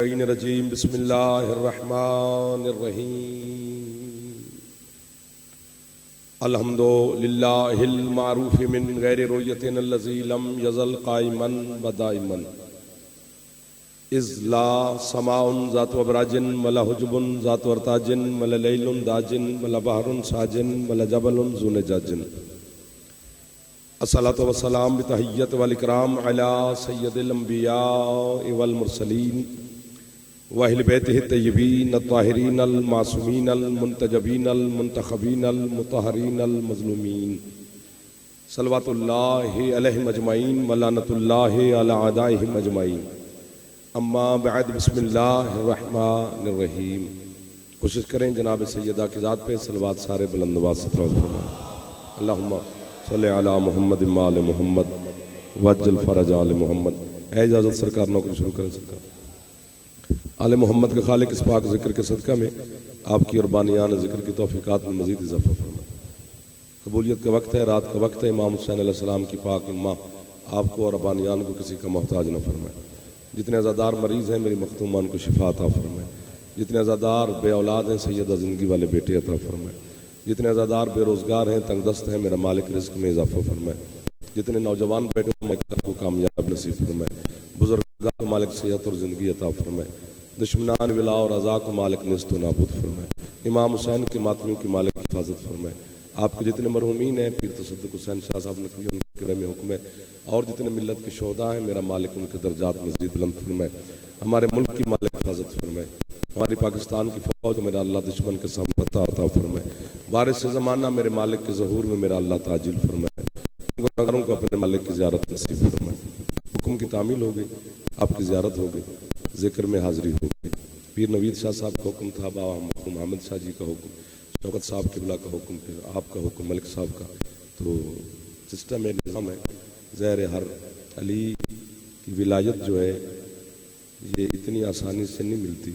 रजीम बिस्मिल्लाहिर्रहमानिर्रहीम अल्हम्दुलिल्लाहिल मारूफि मिन गैरि रुयतिन अल्लज़ी लम यज़ल क़ाइमन व दाइमन इज़ ला समाउन ज़ातु अबराजिन वला हुजुबुन ज़ातु अर्ताजिन वला लैलुन दाजिन वला बहरुन साजिन वला जबलुन ज़ुनजाजिन अस्सलातु वस्सलाम बितहिय्यत वल इकराम अला सय्यदिल अंबिया वल मुरसलीन व अहले बैतिहि तय्यबीन अत्ताहिरीन अल मासूमीन अल मुंतजबीन अल मुंतखबीन अल मुतहहरीन अल मज़लूमीन सल्लवातुल्लाहि अलैहिम अजमईन व लानतुल्लाहि अला अदाइहिम अजमईन अम्मा बअद बिस्मिल्लाहिर्रहमानिर्रहीम। कोशिश करें जनाब सैयदा की ज़ात पे सलवात सारे बुलंदवाज़ से फरमाएं। अल्लाहुम्मा सल्लि अला मुहम्मद व आले मुहम्मद वज्जल फरज आले मुहम्मद। है इजाज़त सरकार नौकरी शुरू करें सरकार। आले मोहम्मद के खालिक इस पाक ज़िक्र के सदका में आपकी और बानियान ज़िक्र की तौफ़ीक़ात में मज़ीद इज़ाफ़ा फरमाएं। कबूलियत का वक्त है, रात का वक्त है। इमाम हुसैन अलैहिस्सलाम की पाक उम्मा आपको और बानियान को किसी का मोहताज न फरमाए। जितने अज़ादार मरीज़ हैं मेरी मखतूमान को शिफा अता फरमाए। जितने अज़ादार बे औलाद हैं सैयदा ज़िंदगी वाले बेटे अता फरमाए। जितने अज़ादार बेरोज़गार हैं तंगदस्त हैं मेरा मालिक रिज़्क़ में इज़ाफ़ा फरमाए। जितने नौजवान बेटे को कामयाब नसीब फरमाए। बुज़ुर्गां को मालिक सेहत और ज़िंदगी अता फरमाए। दुश्मनान विला और अज़ा को मालिक निस्त नाबूद फरमाए। इमाम हुसैन के मातमियों की मालिक हिफाजत फरमाए। आपके जितने मरहूमीन हैं पीर तसद्दुक़ हुसैन शाह साहब नकवी उनके में हुक्म है और जितने मिल्लत के शोहदा हैं मेरा मालिक उनके दर्जात मज़ीद बुलंद फरमाए। हमारे मुल्क की मालिक हिफाजत फरमाए। हमारी पाकिस्तान की फ़ौज मेरा अल्लाह दुश्मन के सामने अता फरमाए। बारिश से ज़माना मेरे मालिक के ज़हूर में मेरा अल्लाह ताजिल फरमाए। गुनाहगारों को अपने मालिक की ज़ियारत नसीब फरमाए। हुक्म की तामील हो गई, आपकी ज़ियारत हो गई, ज़िक्र में हाज़िरी हो गई। पीर नवीद शाह साहब का हुक्म था, बाबा मरहूम हामिद शाह जी का हुक्म, शौकत साहब किबला का हुक्म, फिर आपका हुक्म, मलिक साहब का। तो सिस्टम है, निज़ाम है। ज़हर हर अली की विलायत जो है ये इतनी आसानी से नहीं मिलती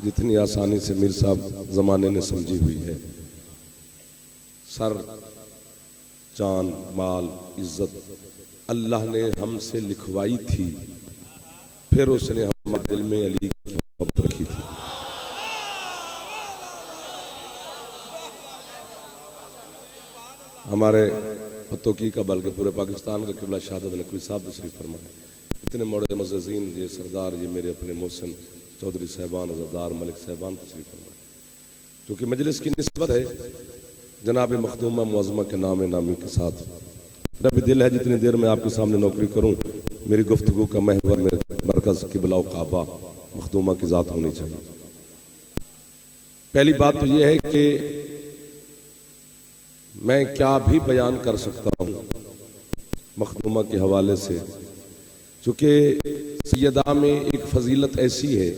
जितनी आसानी से मीर साहब ज़माने ने समझी हुई है। सर, जान, माल, इज्जत अल्लाह ने हमसे लिखवाई थी, फिर उसने हमारे दिल में अली की मोहब्बत रखी थी। हमारे फतोकी का बल्कि पूरे पाकिस्तान का किबला शहादत नकवी साहब तशरीफ फरमाए। इतने मोड़े मुअज़्ज़िज़ीन ये सरदार ये मेरे अपने मोहसिन चौधरी साहबान अज़रदार मलिक साहबान तशरीफ फरमाए। क्योंकि मजलिस की निस्बत है जनाब मखदूमा मुअज़्ज़मा के नाम नामी के साथ। मेरा भी दिल है जितनी देर मैं आपके सामने नौकरी करूं मेरी गुफ्तगू का महवर मेरे मरकज़ किबला काबा मखदूमा की ज़ात होनी चाहिए। पहली बात तो यह है कि मैं क्या भी बयान कर सकता हूँ मखदूमा के हवाले से, चूँकि सैयदा में एक फजीलत ऐसी है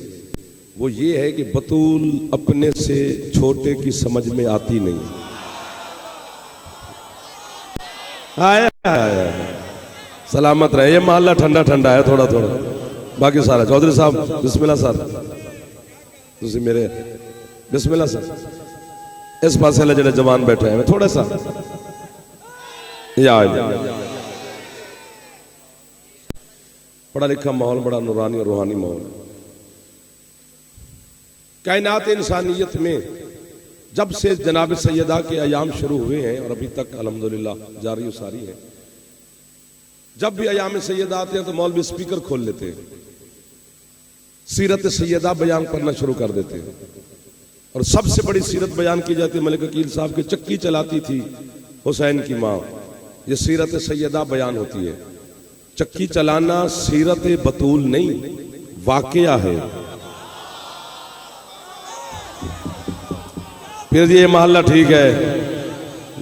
वो ये है कि बतूल अपने से छोटे की समझ में आती नहीं। आया सलामत रहे, ये मोहल्ला ठंडा ठंडा है थोड़ा थोड़ा, बाकी सारा। चौधरी साहब बिस्मिल्लाह सर, तुसी मेरे बिस्मिल्लाह सर। इस पास जो जवान बैठे हैं थोड़ा सा पढ़ा लिखा माहौल, बड़ा नूरानी और रूहानी माहौल। कायनात इंसानियत में जब से जनाब सैयदा के अयाम शुरू हुए हैं और अभी तक अल्हम्दुलिल्लाह जारी सारी है, जब भी अयाम सैयदा आते हैं तो मौलवी स्पीकर खोल लेते हैं, सीरत सैयदा बयान करना शुरू कर देते हैं। और सबसे बड़ी सीरत बयान की जाती है मलिक अकील साहब की चक्की चलाती थी हुसैन की माँ, ये सीरत सैयदा बयान होती है। चक्की चलाना सीरत बतूल नहीं वाकया है। फिर ये महल्ला ठीक है,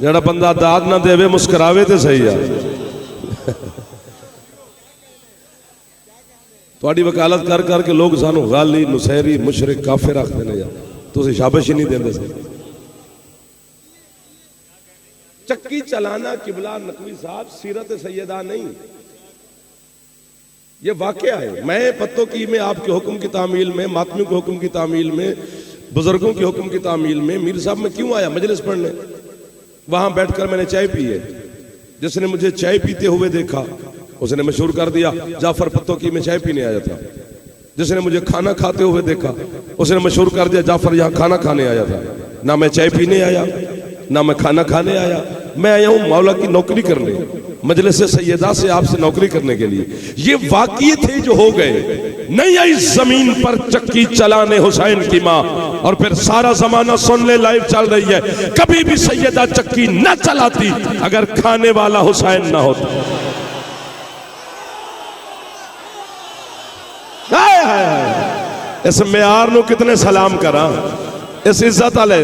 जड़ा बंदा दाद ना देवे मुस्कुरावे तो सही है। थोड़ी वकालत कर करके लोग सानू गाली नुसैरी मुशरिक काफिर आखते ने यार, तुसी शाबाशी नहीं देंदे से। चक्की चलाना किबला नकवी साहब सीरत सैयदा नहीं, ये वाकया है। मैं पत्तों की में आपके हुक्म की तामील में, मातमियों के हुक्म की तामील में, बुजुर्गों के हुक्म की तामील में मीर साहब में क्यों आया मजलिस पढ़ने? वहां बैठकर मैंने चाय पी है। जिसने मुझे चाय पीते हुए देखा उसने मशहूर कर दिया जाफर पत्तों में चाय पीने आया था। जिसने मुझे खाना खाते हुए देखा उसने मशहूर कर दिया जाफर यहाँ खाना खाने आया था। ना मैं चाय पीने आया ना मैं खाना खाने आया, मैं आया हूँ मौला की नौकरी करने, मजलिस सैयदा से आपसे नौकरी करने के लिए। ये वाक़ये थे जो हो गए। नहीं आई जमीन पर चक्की चलाने हुसैन की माँ, और फिर सारा जमाना सुन ले लाइव चल रही है, कभी भी सैयदा चक्की न चलाती अगर खाने वाला हुसैन ना होता। इस म्यार नू कितने सलाम करा, इस इज्जत वाले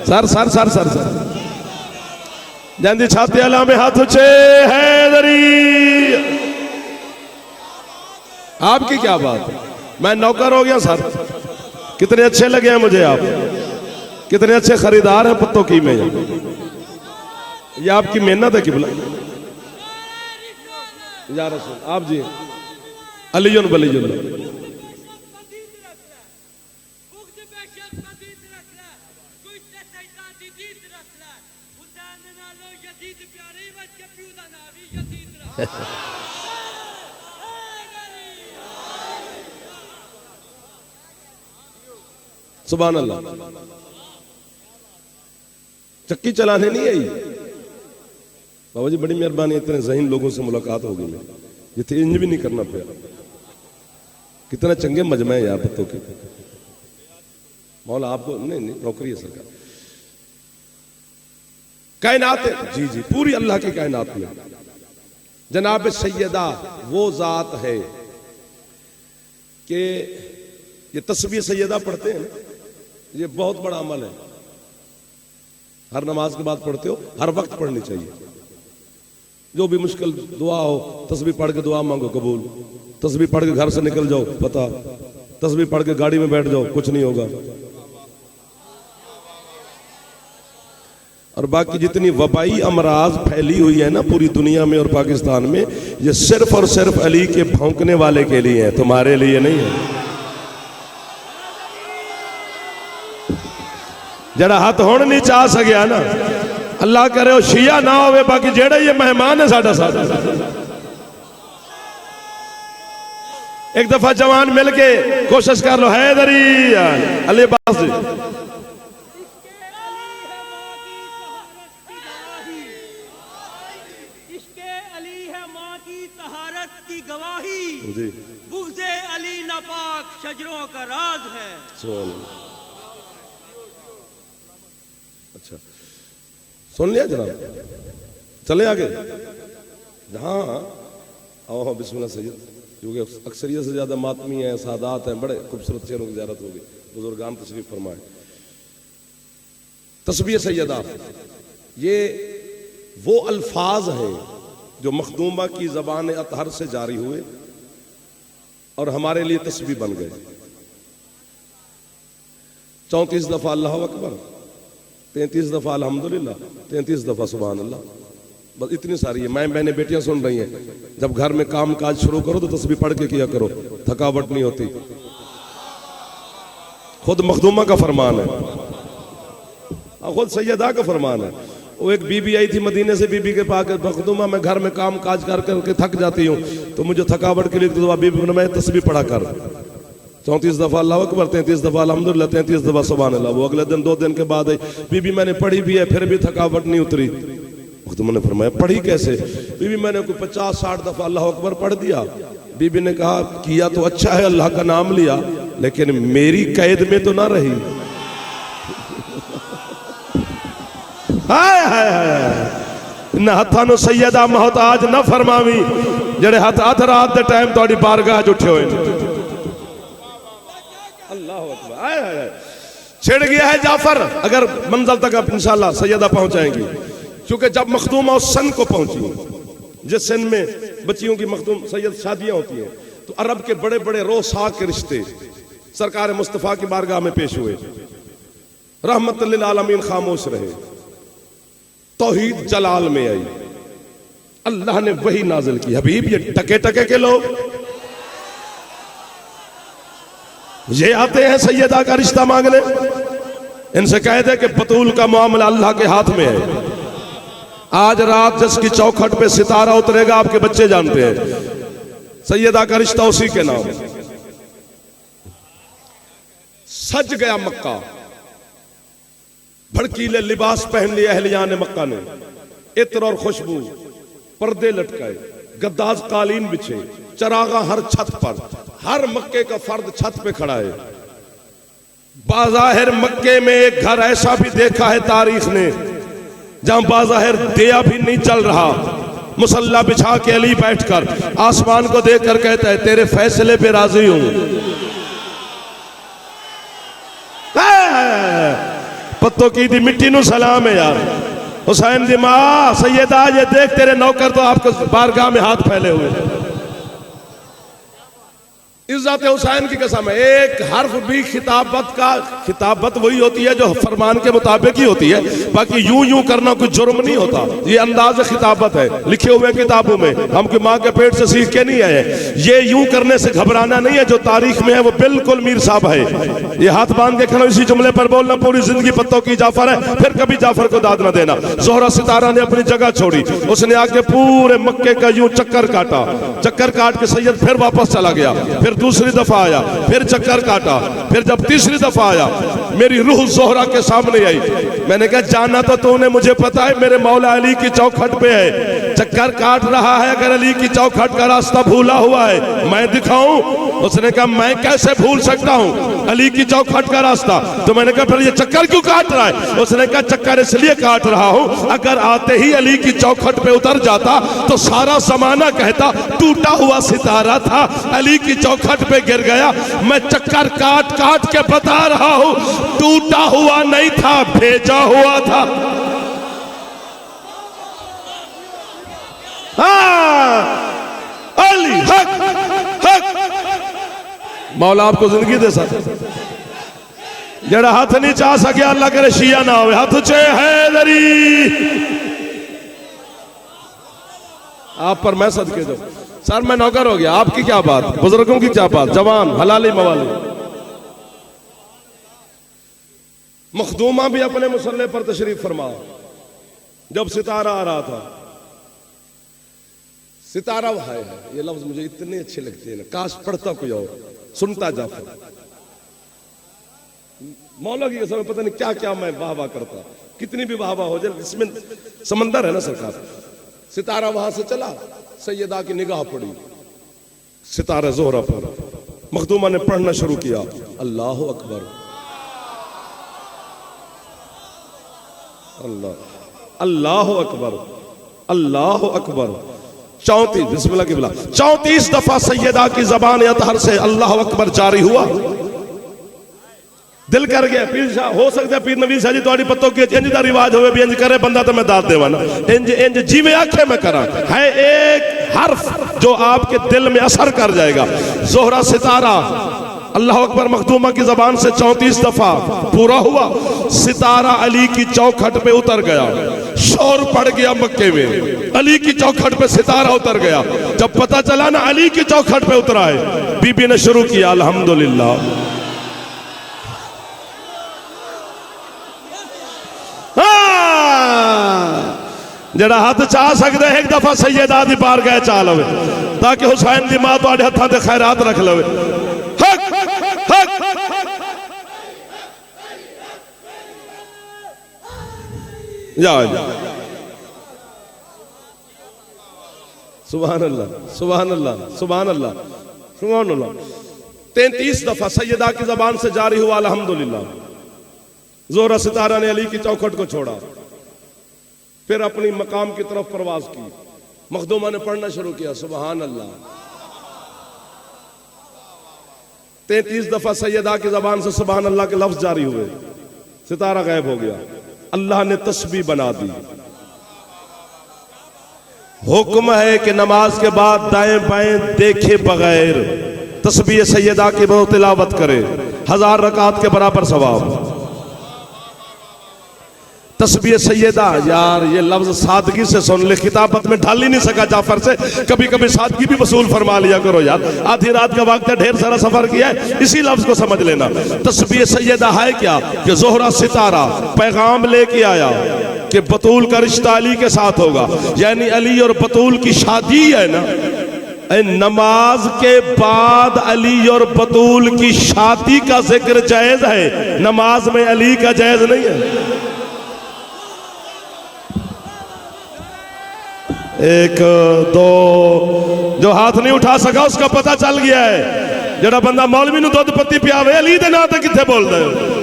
sir sir sir sir sir जंदी छाती अला में हाथ उचे हैदरी। आपकी क्या बात है, मैं नौकर हो गया सर। कितने अच्छे लगे हैं मुझे आप, कितने अच्छे खरीदार हैं पत्तों की में। ये आपकी मेहनत है किबला या रसूल। आप जी अलीयुन वलीयुल्लाह। सुभान अल्लाह। चक्की चलाने नहीं आई बाबा जी, बड़ी मेहरबानी, इतने ज़हीन लोगों से मुलाकात हो गई मेरी, ये थे इंज भी नहीं करना पड़ा। कितना चंगे मजमे यार पत्तों के। मौला आपको नहीं नहीं नौकरी है सरकार। कायनात जी जी पूरी अल्लाह की कायनात में जनाब सैयदा वो जात है कि ये तस्बीह सैयदा पढ़ते हैं ना, ये बहुत बड़ा अमल है। हर नमाज के बाद पढ़ते हो, हर वक्त पढ़नी चाहिए। जो भी मुश्किल दुआ हो तस्बीह पढ़ के दुआ मांगो कबूल। तस्बीह पढ़ के घर से निकल जाओ पता, तस्बीह पढ़ के गाड़ी में बैठ जाओ कुछ नहीं होगा। और बाकी जितनी वबाई अमराज फैली हुई है ना पूरी दुनिया में और पाकिस्तान में, ये सिर्फ और सिर्फ अली के भौंकने वाले के लिए है, तुम्हारे लिए नहीं है। जड़ा हाथ होने नहीं चाह सकिया ना, अल्लाह करे वो शिया ना होवे, बाकी जेड़ा ये मेहमान है साडा साडा। एक दफा जवान मिल के कोशिश कर लो, हैदरी अली बास जी, बुग़्ज़े अली नापाक शजरों का राज है। अच्छा सुन लिया जनाब, चले आगे। हाँ आओ बिस्मिल्लाह सैयद, क्योंकि अक्सरियत से ज्यादा मातमी है, सादात हैं, बड़े खूबसूरत चेहरों की ज़ियारत होगी। बुजुर्गान तशरीफ फरमाए। तस्बीह सैयदा ये वो अल्फाज हैं जो मखदूमा की ज़बान अतहर से जारी हुए और हमारे लिए तस्बीह बन गए। 34 दफा अल्लाह अकबर, 33 दफा अल्हम्दुलिल्लाह, 33 दफा सुभान अल्लाह। बस इतनी सारी है। मैंने बेटियां सुन रही हैं, जब घर में काम काज शुरू करो तो तस्बीह पढ़ के किया करो, थकावट नहीं होती। खुद मखदूमा का फरमान है, खुद सैयदा का फरमान है। वो एक बीबी आई थी मदीने से, बीबी के पास, मखदूमा मैं घर में काम काज कर करके थक जाती हूँ, तो मुझे थकावट के लिए तो बीबी मैं तस्बीह पढ़ा कर। 34 दफा अल्लाह अकबर, 33 दफा अल्हम्दुलिल्लाह, 33 दफा सुभान अल्लाह। वो अगले दिन 2 दिन के बाद आई, बीबी मैंने पढ़ी भी है फिर भी थकावट नहीं उतरी। तो मैंने फरमाया पढ़ी कैसे? बीबी मैंने कोई 50-60 दफा अल्लाह अकबर पढ़ दिया। बीबी ने कहा किया तो अच्छा है, अल्लाह का नाम लिया, लेकिन मेरी कैद में तो ना रही। हाय हाय हाय, इन हत्थां नूं सैयदा मोहताज ना फरमावी जेड़े हथ अध रात दे टाइम तुहाडी बारगाह च उठे हुए। अल्लाह अकबर, हाय हाय, छिड़ गया है जाफर। अगर मंजिल तक आप इंशाल्लाह सैयदा पहुंचाएंगी, क्योंकि जब मखदूमा उस सन को पहुंची जिस सन में बच्चियों की मखदूम सैयद शादियां होती हैं, तो अरब के बड़े बड़े रोसाक के रिश्ते सरकार मुस्तफ़ा की बारगाह में पेश हुए। रहमत लिल आलमीन खामोश रहे, तौहीद जलाल में आई, अल्लाह ने वही नाजिल की। हबीब ये टके टके के लोग ये आते हैं सैयदा का रिश्ता मांगने, इनसे कह दे कि बतूल का मामला अल्लाह के हाथ में है। आज रात जिसकी चौखट पे सितारा उतरेगा आपके बच्चे जानते हैं, सैयदा का रिश्ता उसी के नाम। सज गया मक्का, भड़कीले लिबास पहन लिए अहलियान मक्का ने, इत्र और खुशबू, पर्दे लटकाए, गद्दाज कालीन बिछे, चरागा हर छत पर, हर मक्के का फर्द छत पे खड़ा है। बाज़ाहिर मक्के में एक घर ऐसा भी देखा है तारीख ने जहां बाज़ाहिर दिया भी नहीं चल रहा, मुसल्ला बिछा के अली बैठकर आसमान को देखकर कहता है तेरे फैसले पे राजी हूं। पत्तों की दी मिट्टी नु सलाम है यार। हुसैन दी मां सैयदा ये देख तेरे नौकर तो आपको बारगाह में हाथ फैले हुए। इज्जत हुसैन की कसम है, एक हर्फ भी खिताबत वही होती है जो फरमान के मुताबिक ही होती है, बाकी यूं यूं करना कोई जुर्म नहीं होता। ये अंदाज खिताबत है, लिखे हुए किताबों में, हम की माँ के पेट से सीख के नहीं आए। ये यूं करने से घबराना नहीं है, जो तारीख में है वो बिल्कुल मीर साहब है। ये हाथ बांध के खड़ो इसी जुमले पर बोलना पूरी जिंदगी पत्तों की जाफर है, फिर कभी जाफर को दाद न देना। जोहरा सितारा ने अपनी जगह छोड़ी, उसने आके पूरे मक्के का यूं चक्कर काटा, चक्कर काट के सैयद फिर वापस चला गया, फिर दूसरी दफा आया, फिर चक्कर काटा, फिर जब तीसरी दफा आया मेरी रूह जोहरा के सामने आई। मैंने कहा जाना तो तूने, मुझे पता है मेरे मौला अली की चौखट पे है, चक्कर काट रहा है, अगर अली की चौखट का रास्ता भूला हुआ है मैं दिखाऊं? उसने कहा मैं कैसे भूल सकता हूं अली की चौखट का रास्ता। तो मैंने कहा फिर ये चक्कर क्यों काट रहा है? उसने कहा चक्कर इसलिए काट रहा हूं, अगर आते ही अली की चौखट पे उतर जाता तो सारा जमाना कहता टूटा हुआ सितारा था, अली की चौखट पे गिर गया। मैं चक्कर काट काट के बता रहा हूं टूटा हुआ नहीं था, भेजा हुआ था। अली हक हक। मौला आपको जिंदगी दे सकता, जड़ा हाथ नहीं चाह सके अल्लाह करे शिया ना हो। हाथ चे हैदरी आप पर मैं सदके दो। सर मैं नौकर हो गया, आपकी क्या बात, बुजुर्गों की क्या बात, जवान हलाली मवाली। मखदूमा भी अपने मुसल्ले पर तशरीफ फरमा, जब सितारा आ रहा था, सितारा है ये लफ्ज मुझे इतने अच्छे लगते हैं ना, काश पढ़ता कोई और सुनता जाफर। मौला की कसम पता नहीं क्या क्या मैं वाह वाह करता, कितनी भी वाह वाह हो जाए, इसमें समंदर है ना सरकार। सितारा वहां से चला, सैयदा की निगाह पड़ी सितारा जोहरा पर, मखदूमा ने पढ़ना शुरू किया अल्लाह अकबर अल्लाह अल्लाह अकबर अल्लाह अकबर। 34 बिस्मिल्लाह की बिला 34 दफा सैयदा की जबान अतहर से अल्लाह अकबर जारी हुआ। दिल कर गया पीर शाह, हो सकता है पीर नवीन शाह जी तुम्हारी पत्तों की इंज का रिवाज होवे भी इंज करे बंदा तो मैं दाद देवा ना, इंज इंज जिमें आखे मैं करा। है एक हर्फ जो आपके दिल में असर कर जाएगा। जोहरा सितारा अल्लाह अकबर मखदूमा की जबान से 34 दफा पूरा हुआ। सितारा अली की चौखट पे उतर गया, शोर पड़ गया मक्के में, अली की चौखट पे सितारा उतर गया। जब पता चला ना अली की चौखट पे उतरा है, बीबी ने शुरू किया अल्हम्दुलिल्लाह। जड़ा हाथ चाह सकते एक दफा सैयदा दी पार गए चा लवे, ताकि हुसैन दी मां तुहाडे हत्थां ते खैरात रख लवे। हक हक जा सुभान अल्लाह सुभान अल्लाह सुभान अल्लाह सुभान अल्लाह। 33 दफा सैयदा की जबान से जारी हुआ अल्हम्दुलिल्लाह। जोहरा सितारा ने अली की चौखट को छोड़ा, फिर अपनी मकाम की तरफ परवाज की। मखदूमा ने पढ़ना शुरू किया सुभान अल्लाह। 33 दफा सैयदा की जबान से सुभान अल्लाह के लफ्ज जारी हुए, सितारा गायब हो गया। अल्लाह ने तस्बीह बना दी। हुक्म है कि नमाज के बाद दाएं बाएं देखे बगैर तस्बीह सैयदा की बहुत तिलावत करे, 1000 रकात के बराबर सवाब। तस्बीह सैयदा, यार ये लफ्ज सादगी से सुन ले, किताबत में ढाल ही नहीं सका जाफर से। कभी कभी सादगी भी वसूल फरमा लिया करो यार, आधी रात का वक्त है, ढेर सारा सफर किया है, इसी लफ्ज को समझ लेना। तस्बीह सैयदा है क्या कि जोहरा सितारा पैगाम लेके आया कि बतूल का रिश्ता अली के साथ होगा, यानी अली और बतूल की शादी है ना, नमाज के बाद अली और बतूल की शादी का जिक्र जायज है, नमाज में अली का जायज नहीं है। एक दो, जो हाथ नहीं उठा सका उसका पता चल गया है। जरा बंदा मौलवी नूं दुध पत्ती पियावे अली दे नां ते किथे बोलदा है।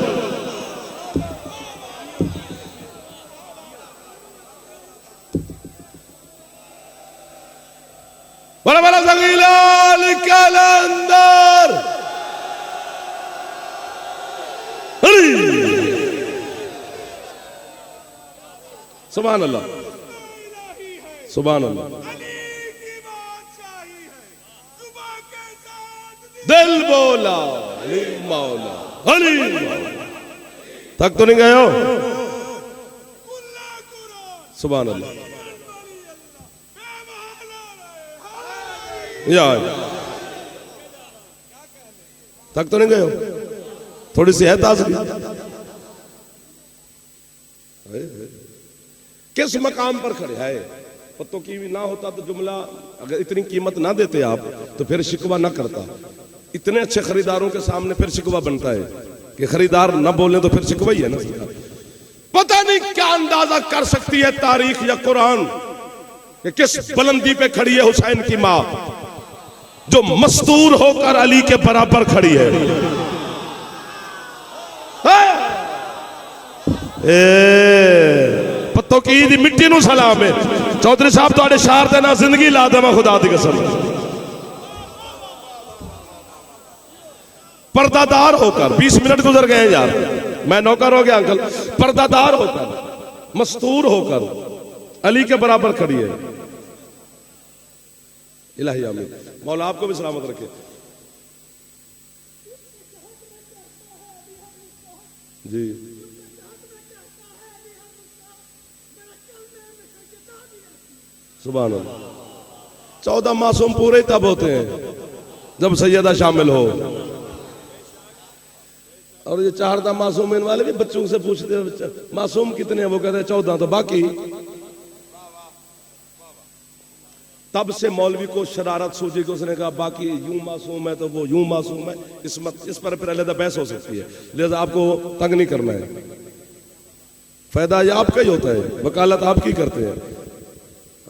बड़ा बड़ा जगीलाल कलंदर सुभान अल्लाह, सुभान अल्लाह। दिल बोला अली मौला, अली तक तो नहीं गए हो? सुभान अल्लाह। यार तक तो नहीं गए हो? थोड़ी सी है ताज़गी। किस मकाम पर खड़े है? पत्तों की भी ना होता तो जुमला, अगर इतनी कीमत ना देते आप तो फिर शिकवा ना करता। इतने अच्छे खरीदारों के सामने फिर शिकवा बनता है कि खरीदार ना बोले तो फिर शिकवा ही है ना। पता नहीं क्या अंदाजा कर सकती है तारीख या कुरान कि किस बुलंदी पे खड़ी है हुसैन की मां, जो मस्तूर होकर अली के बराबर खड़ी है। पत्तों की ईद मिट्टी नू सलाम है। चौधरी साहब तो शार दे ना जिंदगी ला देवा खुदा दी कसम। पर्दादार होकर 20 मिनट गुजर गए यार, मैं नौकर हो गया अंकल। पर्दादार होकर, मस्तूर होकर अली के बराबर खड़ी है। इलाही आमीन, मौला आपको भी सलामत रखे। जी सुभान अल्लाह। 14 मासूम पूरे तब होते हैं जब सैयदा शामिल हो। और ये 4 मासूम वाले भी बच्चों से पूछते हैं मासूम कितने हैं, वो कहते हैं 14, तो बाकी। तब से मौलवी को शरारत सूझी कि उसने कहा बाकी यूं मासूम है तो वो यूं मासूम है। इस पर फिर अलग बहस हो सकती है, लिहाजा आपको तंग नहीं करना है। फायदा ये आपका ही होता है, वकालत आप की करते हैं।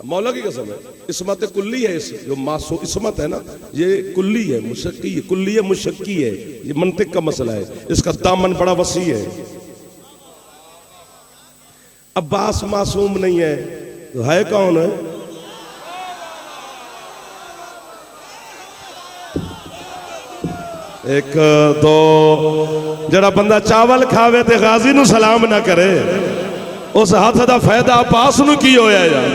मौला की कसम है, इसमत कुल्ली है। जो मासूम इसमत है ना, ये कुल्ली है, मुशक्की है, कुल्ली है, मुशक्की है। ये मंतिक का मसला है, इसका दामन बड़ा वसी है। अब्बास मासूम नहीं है तो है कौन है? एक दो, जरा बंदा चावल खावे ते गाजी नू सलाम ना करे, उस हाथ दा फायदा अब्बास नू की होया यार।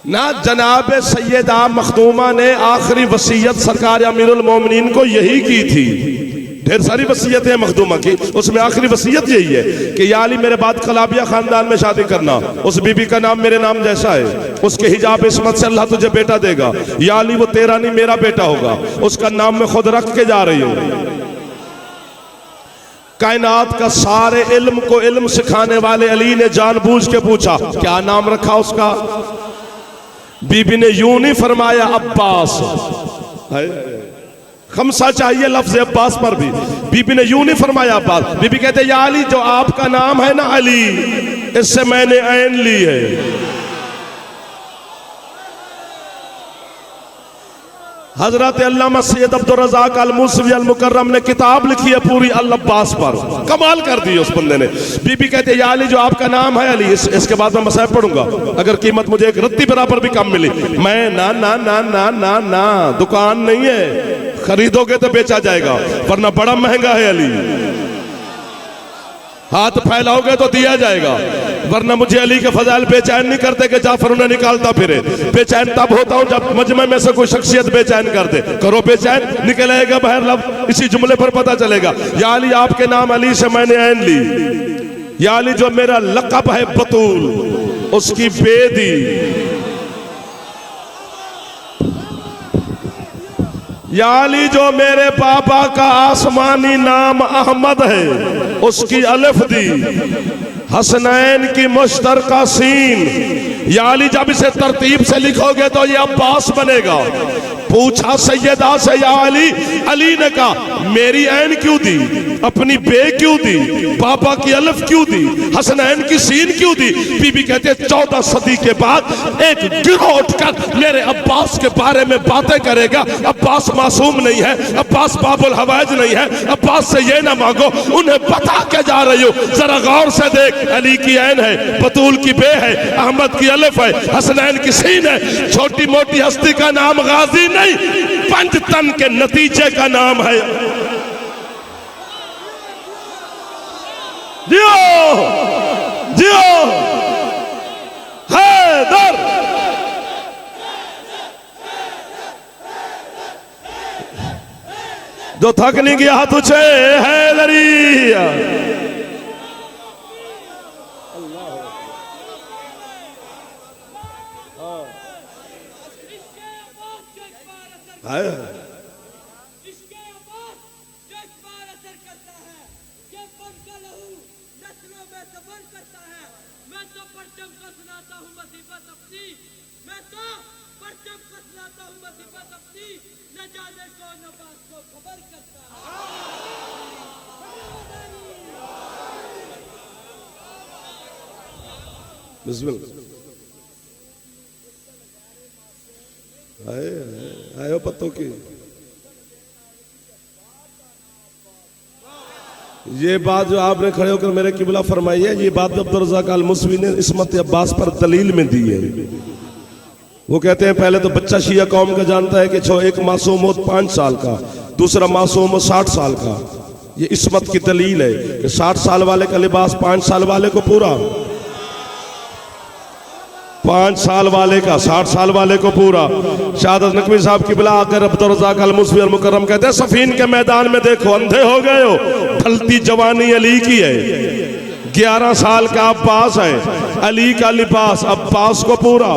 ना जनाब सैयदा मखदूमा ने आखिरी वसीयत सरकार अमीरुल मोमिनीन को यही की थी। ढेर सारी वसीयत है मखदूमा की, उसमें आखिरी वसीयत यही है कि या अली मेरे बाद कलाबिया खानदान में शादी करना, उस बीबी का नाम मेरे नाम जैसा है, उसके हिजाब इस्मत से अल्लाह तुझे बेटा देगा। या अली वो तेरा नहीं मेरा बेटा होगा, उसका नाम मैं खुद रख के जा रही हूँ। कायनात का सारे इल्म को इल्म सिखाने वाले अली ने जानबूझ के पूछा क्या नाम रखा उसका? बीबी ने यूं नहीं फरमाया अब्बास, खमसा चाहिए लफ्ज अब्बास पर भी। बीबी ने यूं नहीं फरमाया अब्बास, बीबी कहते या अली जो आपका नाम है ना अली, इससे मैंने ऐन ली है। हजरत अल्लामा सैयद अब्दुल रज़ाक अल मूसवी अल मुकर्रम ने किताब लिखी है पूरी अल अब्बास पर, कमाल कर दी उस बंदे ने। बीबी कहते या अली जो आपका नाम है अली, इसके बाद मैं मसाइब पढ़ूंगा, अगर कीमत मुझे एक रत्ती बराबर भी कम मिली। मैं ना ना ना ना ना ना, दुकान नहीं है, खरीदोगे तो बेचा जाएगा, वरना बड़ा महंगा है अली। हाथ फैलाओगे तो दिया जाएगा, वरना मुझे अली के फजाइल बेचैन नहीं करते कि जाफर उन्हें निकालता फिरे। बेचैन तब होता हूं जब मजमे में से कोई शख्सियत बेचैन कर दे। करो बेचैन, निकल आएगा बाहर लफ्ज, इसी जुमले पर पता चलेगा। या अली आपके नाम अली से मैंने ऐन ली। या अली जो मेरा लक़ब है बतूल, उसकी बेदी। या अली जो मेरे पापा का आसमानी नाम अहमद है, उसकी अलिफ दी। हसनैन की मुश्तरका सीन, या अली जब इसे तरतीब से लिखोगे तो ये अब्बास बनेगा। पूछा सैयदा से या अली, अली ने कहा मेरी ऐन क्यों दी, अपनी बे क्यों दी, बाबा की अलफ क्यों दी, हसनैन की सीन क्यों दी। बीबी कहते 14 सदी के बाद एक गिरोह उठकर मेरे अब्बास के बारे में बातें करेगा। अब्बास मासूम नहीं है, अब्बास बाबुल हवाइज नहीं है, अब्बास से ये ना मांगो, उन्हें बता के जा रही हो। जरा गौर से देख, अली की ऐन है, बतूल की बे है, अहमद की अलफ है, हसनैन की सीन है। छोटी मोटी हस्ती का नाम गाजी नहीं, पंचतन के नतीजे का नाम है। जियो जियो हैदर। जो थक नहीं गया हाथ ऊंचे, हैदरिया। आयो पत्तों की ये बात जो आपने खड़े होकर मेरे किबला फरमाई है, ये बात अब्दुल रज़ाक अल मुसवी ने इस्मत अब्बास पर दलील में दी है। वो कहते हैं पहले तो बच्चा शिया कौम का जानता है कि एक मासूम हो 5 साल का, दूसरा मासूम हो 60 साल का। ये इस्मत की दलील है कि 60 साल वाले का लिबास 5 साल वाले को पूरा, 5 साल वाले का 60 साल वाले को पूरा। शहादत नकवी साहब की बिला आकर अब्दुल रज़ाक अल मुसवी अल मुकर्रम कहते हैं सफीन के मैदान में देखो अंधे हो गए हो, ढलती जवानी अली की है। 11 साल का अब्बास है, अली का लिबास अब्बास को पूरा।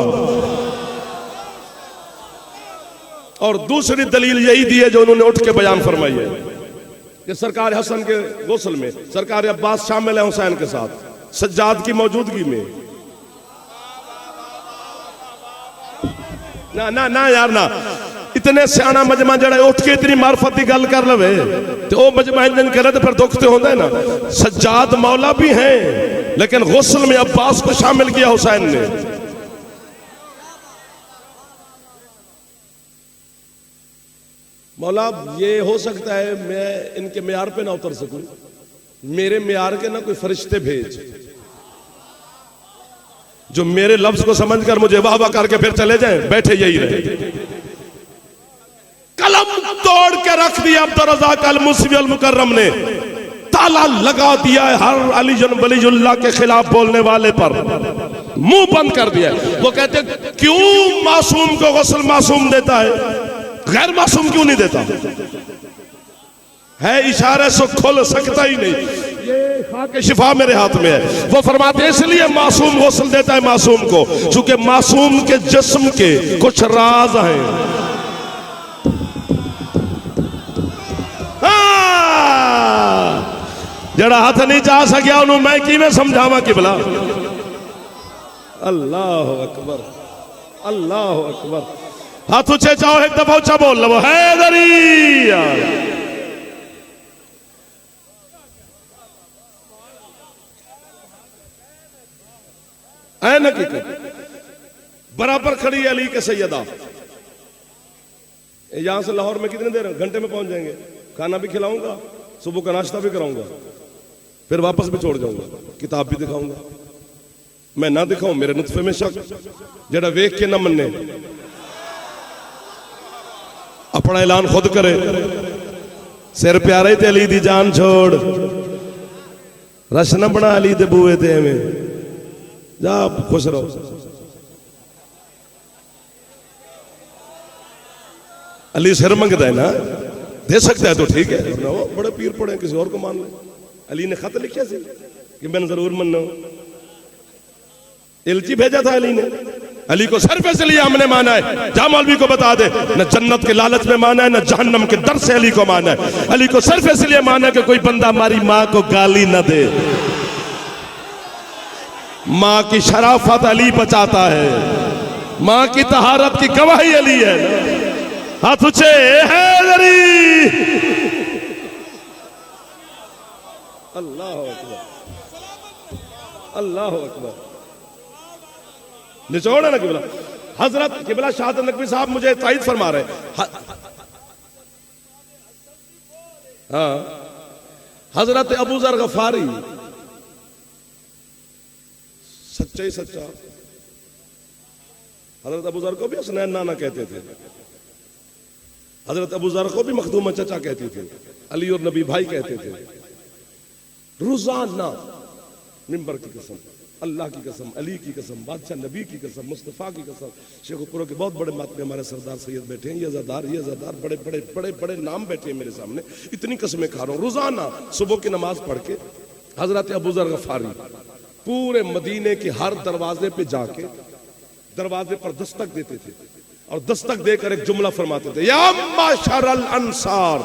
और दूसरी दलील यही दी है जो उन्होंने उठ के बयान फरमाई है कि सरकार हसन के गुस्ल में सरकार अब्बास शामिल है हुसैन के साथ, सज्जाद की मौजूदगी में। ना ना ना यार ना, इतने सियाना मजमा जड़ा उठ के इतनी मार्फत की गल कर लवे तो वो मजमा इंजन करे तो फिर दुख तो होता है ना। सज्जाद मौला भी हैं लेकिन गुस्ल में अब्बास को शामिल किया हुसैन ने। मौला ये हो सकता है मैं इनके मेयार पे ना उतर सकूं, मेरे मेयार के ना कोई फरिश्ते भेज जो मेरे लफ्ज को समझकर मुझे वाह वाह करके फिर चले जाएं, बैठे यही रहे। कलम तोड़ के रख दिया अब्दुल रज़ाक अल मुसवी अल मुकर्रम ने, ताला लगा दिया है हर अली वलीउल्लाह के खिलाफ बोलने वाले पर, मुंह बंद कर दिया। वो कहते क्यों मासूम को गुस्ल मासूम देता है, गैर मासूम क्यों नहीं देता है? इशारे से खुल सकता ही नहीं। ये खाके शिफा मेरे हाथ में है। वो फरमाते हैं इसलिए मासूम गुस्ल देता है मासूम को, क्योंकि मासूम के जिस्म के कुछ राज हैं। जड़ा हाथ नहीं जा सकिया उन्होंने मैं की में समझावा कि भला। अल्लाह अकबर, अल्लाह अकबर। हाथ ऊंचे जाओ, एक दफा ऊंचा बोल लो हैदरिया। ऐन बराबर खड़ी है अली के सैयदा। यहां से लाहौर में कितने देर घंटे में पहुंच जाएंगे? खाना भी खिलाऊंगा, सुबह का नाश्ता भी कराऊंगा, फिर वापस भी छोड़ जाऊंगा, किताब भी दिखाऊंगा। मैं ना दिखाऊं मेरे नुत्फे में शक, जरा वेख के ना मन्ने, अपना ऐलान खुद करे। सिर प्यारे ते अली दी जान छोड़, रश न बना अली दे बूए ते एवें जा, खुश रहो। अली सिर मंगता है ना, दे सकता है तो ठीक है, वो बड़े पीर पड़े किसी और को मान ले। अली ने खत लिखा सी कि मैंने जरूर मनना, इल्ची भेजा था अली ने। अली को सिर्फ इसलिए हमने माना है, जा मौलवी को बता दे, न जन्नत के लालच में माना है न जहन्नम के डर से अली को माना है। अली को सिर्फ इसलिए माना कि कोई बंदा हमारी माँ को गाली न दे। माँ की शराफत अली बचाता है, माँ की तहारत की गवाही अली है। हाथ ऊंचे, हैदरी। अल्लाह अकबर, अल्लाह अकबर। निचोड़ा ना किबला। हजरत किबला शाहद नकवी साहब मुझे तायद फरमा रहे हैं। हाँ, हजरत अबू जर गफारी सच्चा ही सच्चा। हजरत अबू जर को भी हसनैन नाना कहते थे, हजरत अबू जर को भी मखदूम चचा कहती थे, अली और नबी भाई कहते थे। रोजाना मिंबर की कसम, अल्लाह की कसम, अली की कसम, बादशाह नबी की कसम, मुस्तफ़ा की कसम, शेखुपुरों के बहुत बड़े मातमी हमारे सरदार सैयद बैठे हैं, ये अज़ादार बड़े बड़े बड़े बड़े नाम बैठे हैं मेरे सामने। इतनी कसमें खा रहा हूँ। रोजाना सुबह की नमाज पढ़ के हजरत अबू ज़र गफ़ारी पूरे मदीने के हर दरवाजे पे जाके दरवाजे पर दस्तक देते थे और दस्तक देकर एक जुमला फरमाते थे, या माशरल अंसार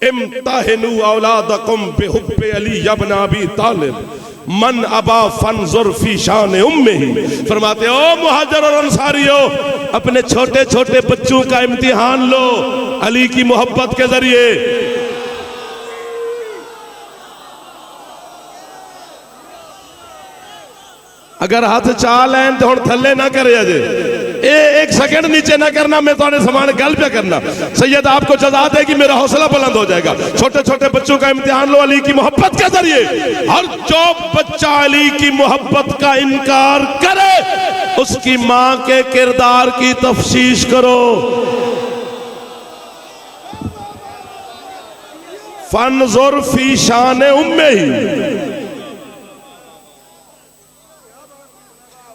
इम्तहिनु औलादकुम बिहुब्बि अली इब्न अबी तालिब मन अबा फंजुर फी शान उम्मिही। फरमाते, ओ मुहाजिर और अंसारियों, अपने छोटे छोटे बच्चों का इम्तिहान लो अली की मोहब्बत के जरिए। अगर हाथ चाल हैं तो थले ना करे अजे, एक सेकंड नीचे ना करना, मैं थोड़े समान गल पे करना। सैयद आपको जज़ा देगी, मेरा हौसला बुलंद हो जाएगा। छोटे छोटे बच्चों का इम्तिहान लो अली की मोहब्बत के जरिए। हर जो बच्चा अली की मोहब्बत का इनकार करे उसकी मां के किरदार की तफ्शीश करो। फनजुर फी शान उम्मिही।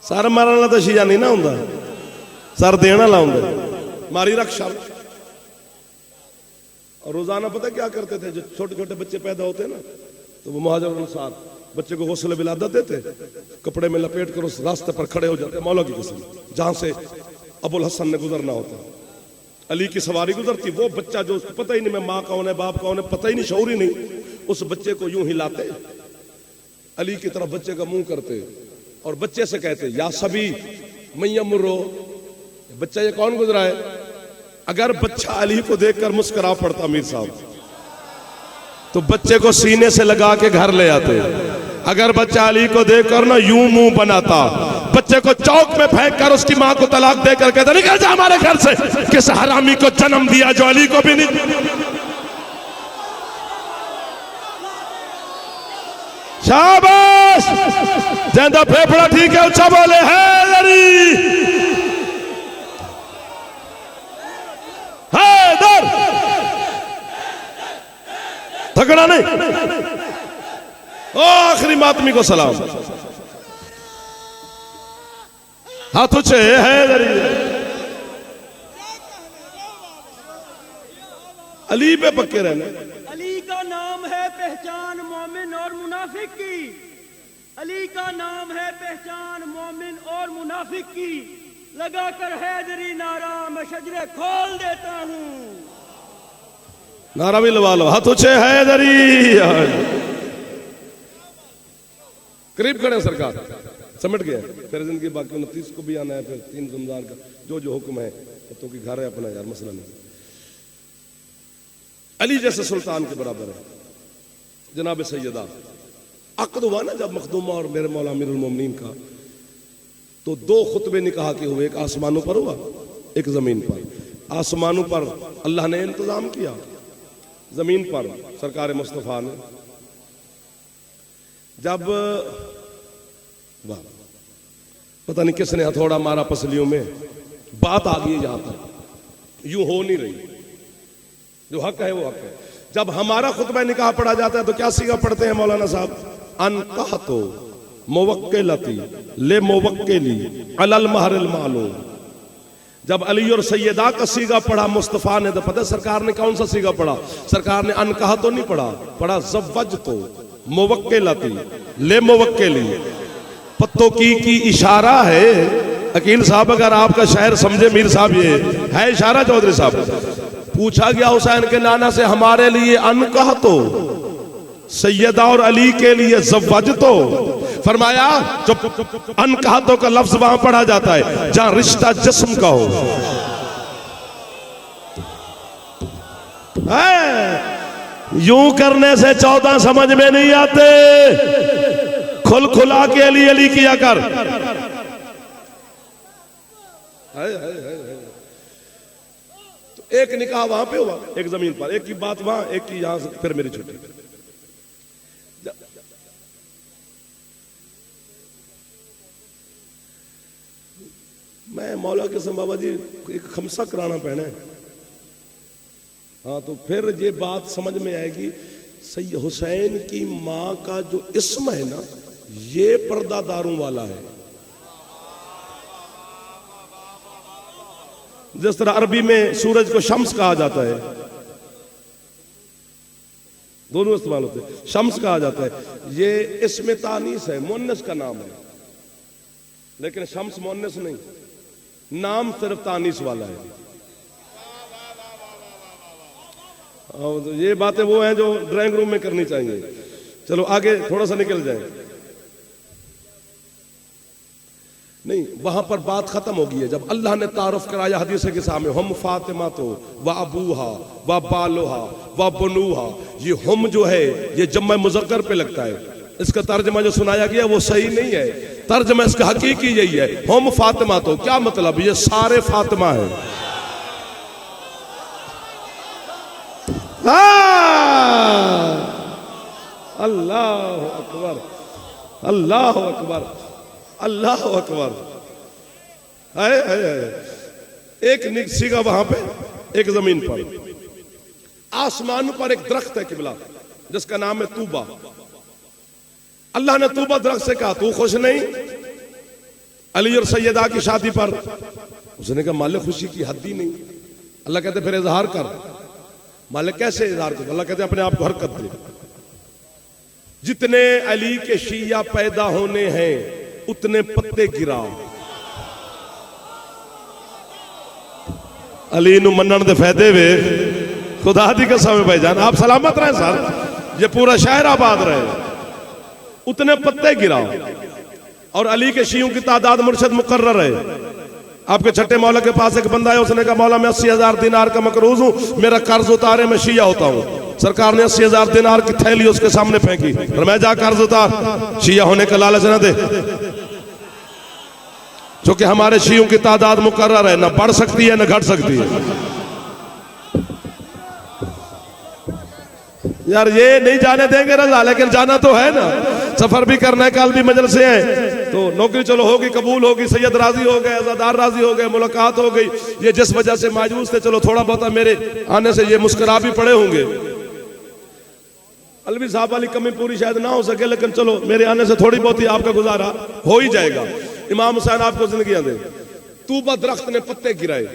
सर मारन वाला तो शीया नहीं ना होंदा, सर देना लाउंदा, मारी रक्षा। और रोजाना पता क्या करते थे, जो छोटे छोटे बच्चे पैदा होते ना तो वो मुहाजिर अनुसार बच्चे को गौसले विलादत देते, कपड़े में लपेट कर उस रास्ते पर खड़े हो जाते, मौला की कसम, जहां से अबुल हसन ने गुजरना होता, अली की सवारी गुजरती, वो बच्चा जो उसको पता ही नहीं मैं माँ कौन है बाप कौन है पता ही नहीं, शऊर ही नहीं, उस बच्चे को यूं हिलाते, अली की तरफ बच्चे का मुंह करते और बच्चे से कहते, या सभी मैयमुर्रो, बच्चा ये कौन गुजरा है। अगर बच्चा अली को देखकर मुस्कुरा पड़ता मीर साहब तो बच्चे को सीने से लगा के घर ले आते। अगर बच्चा अली को देखकर ना यूं मुंह बनाता, बच्चे को चौक में फेंक कर उसकी मां को तलाक देकर कहता, निकल जा हमारे घर से, किस हरामी को जन्म दिया जो अली को भी नहीं। शाबाश, ज्यादा फेफड़ा ठीक है, अच्छा बोले हैदरी, हैदर, थकड़ा नहीं। ओ आखिरी मातमी को सलाम, हाथ ऊंचे, हैदरी। अली पे पक्के रहने। अली का नाम है पहचान मोमिन और मुनाफिक की, अली का नाम है पहचान मोमिन और मुनाफिक की। लगाकर हैदरी नारा मैं शजरे खोल देता हूँ। नारा भी लगा लो, हाथ ऊंचे, हैदरी। करीब खड़े सरकार, समेट गए, फिर जिंदगी बाकी 29 को भी आना है, फिर 3 रमजान का जो हुक्म है, तो की घर है अपना यार, मसला नहीं। अली जैसे सुल्तान के बराबर है जनाब सैयदा। अक़द हुआ ना जब मखदूमा और मेरे मौला अमीरुल मोमिनीन का, तो 2 खुतबे निकाह के हुए, एक आसमानों पर हुआ एक जमीन पर। आसमानों पर अल्लाह ने इंतजाम किया, जमीन पर सरकार मुस्तफ़ा ने। जब वाह पता नहीं किसने हथौड़ा मारा पसलियों में, बात आ गई यहां तक, यूं हो नहीं रही, जो हक है वो हक है। जब हमारा खुतबा निकाह पढ़ा जाता है तो क्या सीगा पढ़ते हैं मौलाना साहब, अनकाह तो मुवक्किलती ले मुवक्किली अलल महरिल मालूम। जब अली और सैयदा का सीगा पढ़ा मुस्तफ़ा ने, तो पता सरकार ने कौन सा सीगा पढ़ा, सरकार ने अनकाह तो नहीं पढ़ा, पढ़ा ज़व्वज तो मुवक्किलती ले मुवक्किली। पत्तों की इशारा है। अकील साहब अगर आपका शायर समझे मीर साहब, ये है इशारा चौधरी साहब। पूछा गया हुसैन के नाना से, हमारे लिए अनकाह तो, सैयदा और अली के लिए ज़व्वज तो। फरमाया जो अनकहातों का लफ्ज वहां पढ़ा जाता है जहां रिश्ता जिस्म का हो। यूं करने से 14 समझ में नहीं आते, खुल खुला के अली अली किया कर। तो एक निकाह वहां पे हुआ, एक जमीन पर, एक की बात वहां, एक की यहां से, फिर मेरी छुट्टी। मैं मौला कसम बाबा जी एक खमसा कराना पहने। हाँ, तो फिर ये बात समझ में आएगी। सैयद हुसैन की मां का जो इस्म है ना, ये पर्दादारों वाला है। जिस तरह अरबी में सूरज को शम्स कहा जाता है, दोनों इस्तेमाल होते हैं, शम्स कहा जाता है। ये इस्म तानीस है, मुन्नस का नाम है, लेकिन शम्स मुन्नस नहीं, नाम सिर्फ तानीस वाला है। तो ये बातें वो हैं जो ड्राइंग रूम में करनी चाहिए। चलो आगे थोड़ा सा निकल जाए। नहीं, वहां पर बात खत्म हो गई है। जब अल्लाह ने तारुफ कराया हदीस के सामने, हम फातिमा तो व अबूहा व बालोहा व बनुहा, ये हम जो है ये जम्मा मुज़क्कर पे लगता है। इसका तर्जमा जो सुनाया गया वो सही नहीं है। तर्जमा इसका हकीकी यही है, हम फातिमा तो क्या मतलब, ये सारे फातिमा है। अल्लाह अकबर, अल्लाह अकबर, अल्लाह अकबर। एक सीगा वहां पे, एक जमीन पर, आसमान पर एक दरख्त है किबला, जिसका नाम है तूबा। अल्लाह ने तूबा दरख्त से कहा, तू खुश नहीं अली और सैयदा की शादी पर? उसने कहा मालिक खुशी की हद ही नहीं। अल्लाह कहते फिर इजहार कर। मालिक कैसे इजहार कर? अल्लाह कहते अपने आप को हरकत दे। जितने अली के शिया पैदा होने हैं उतने पत्ते गिराओ। अली नू मनन दे फायदे वे, खुदा दी कसम है भाईजान, आप सलामत रहे सर, ये पूरा शहर आबाद रहे। उतने पत्ते गिराओ। और अली के शियों की तादाद मुर्शद मुकर्रर है। आपके छठे मौला के पास एक बंदा है, उसने कहा मौला मैं 80,000 दिनार का मकरूज हूं, मेरा कर्ज उतारे, मैं शिया होता हूं। सरकार ने 80,000 दिनार की थैली उसके सामने फेंकी और मैं जा कर्ज उतार, शिया होने का लालच न दे, क्योंकि हमारे शियों की तादाद मुकर्रर है, ना बढ़ सकती है ना घट सकती है। यार ये नहीं जाने देंगे रजा, लेकिन जाना तो है ना, सफर भी करना है, कल भी मजलिसे हैं, तो नौकरी चलो होगी, कबूल होगी, सैयद राजी हो गए, अज़ादार राजी हो गए, मुलाकात हो गई। ये जिस वजह से मायूस थे, चलो थोड़ा बहुत मेरे आने से ये मुस्कुरा भी पड़े होंगे। अलवी साहब वाली कमी पूरी शायद ना हो सके, लेकिन चलो मेरे आने से थोड़ी बहुत ही आपका गुजारा हो ही जाएगा। इमाम हुसैन आपको जिंदगियां दे। तूबा दरख्त ने पत्ते गिराए,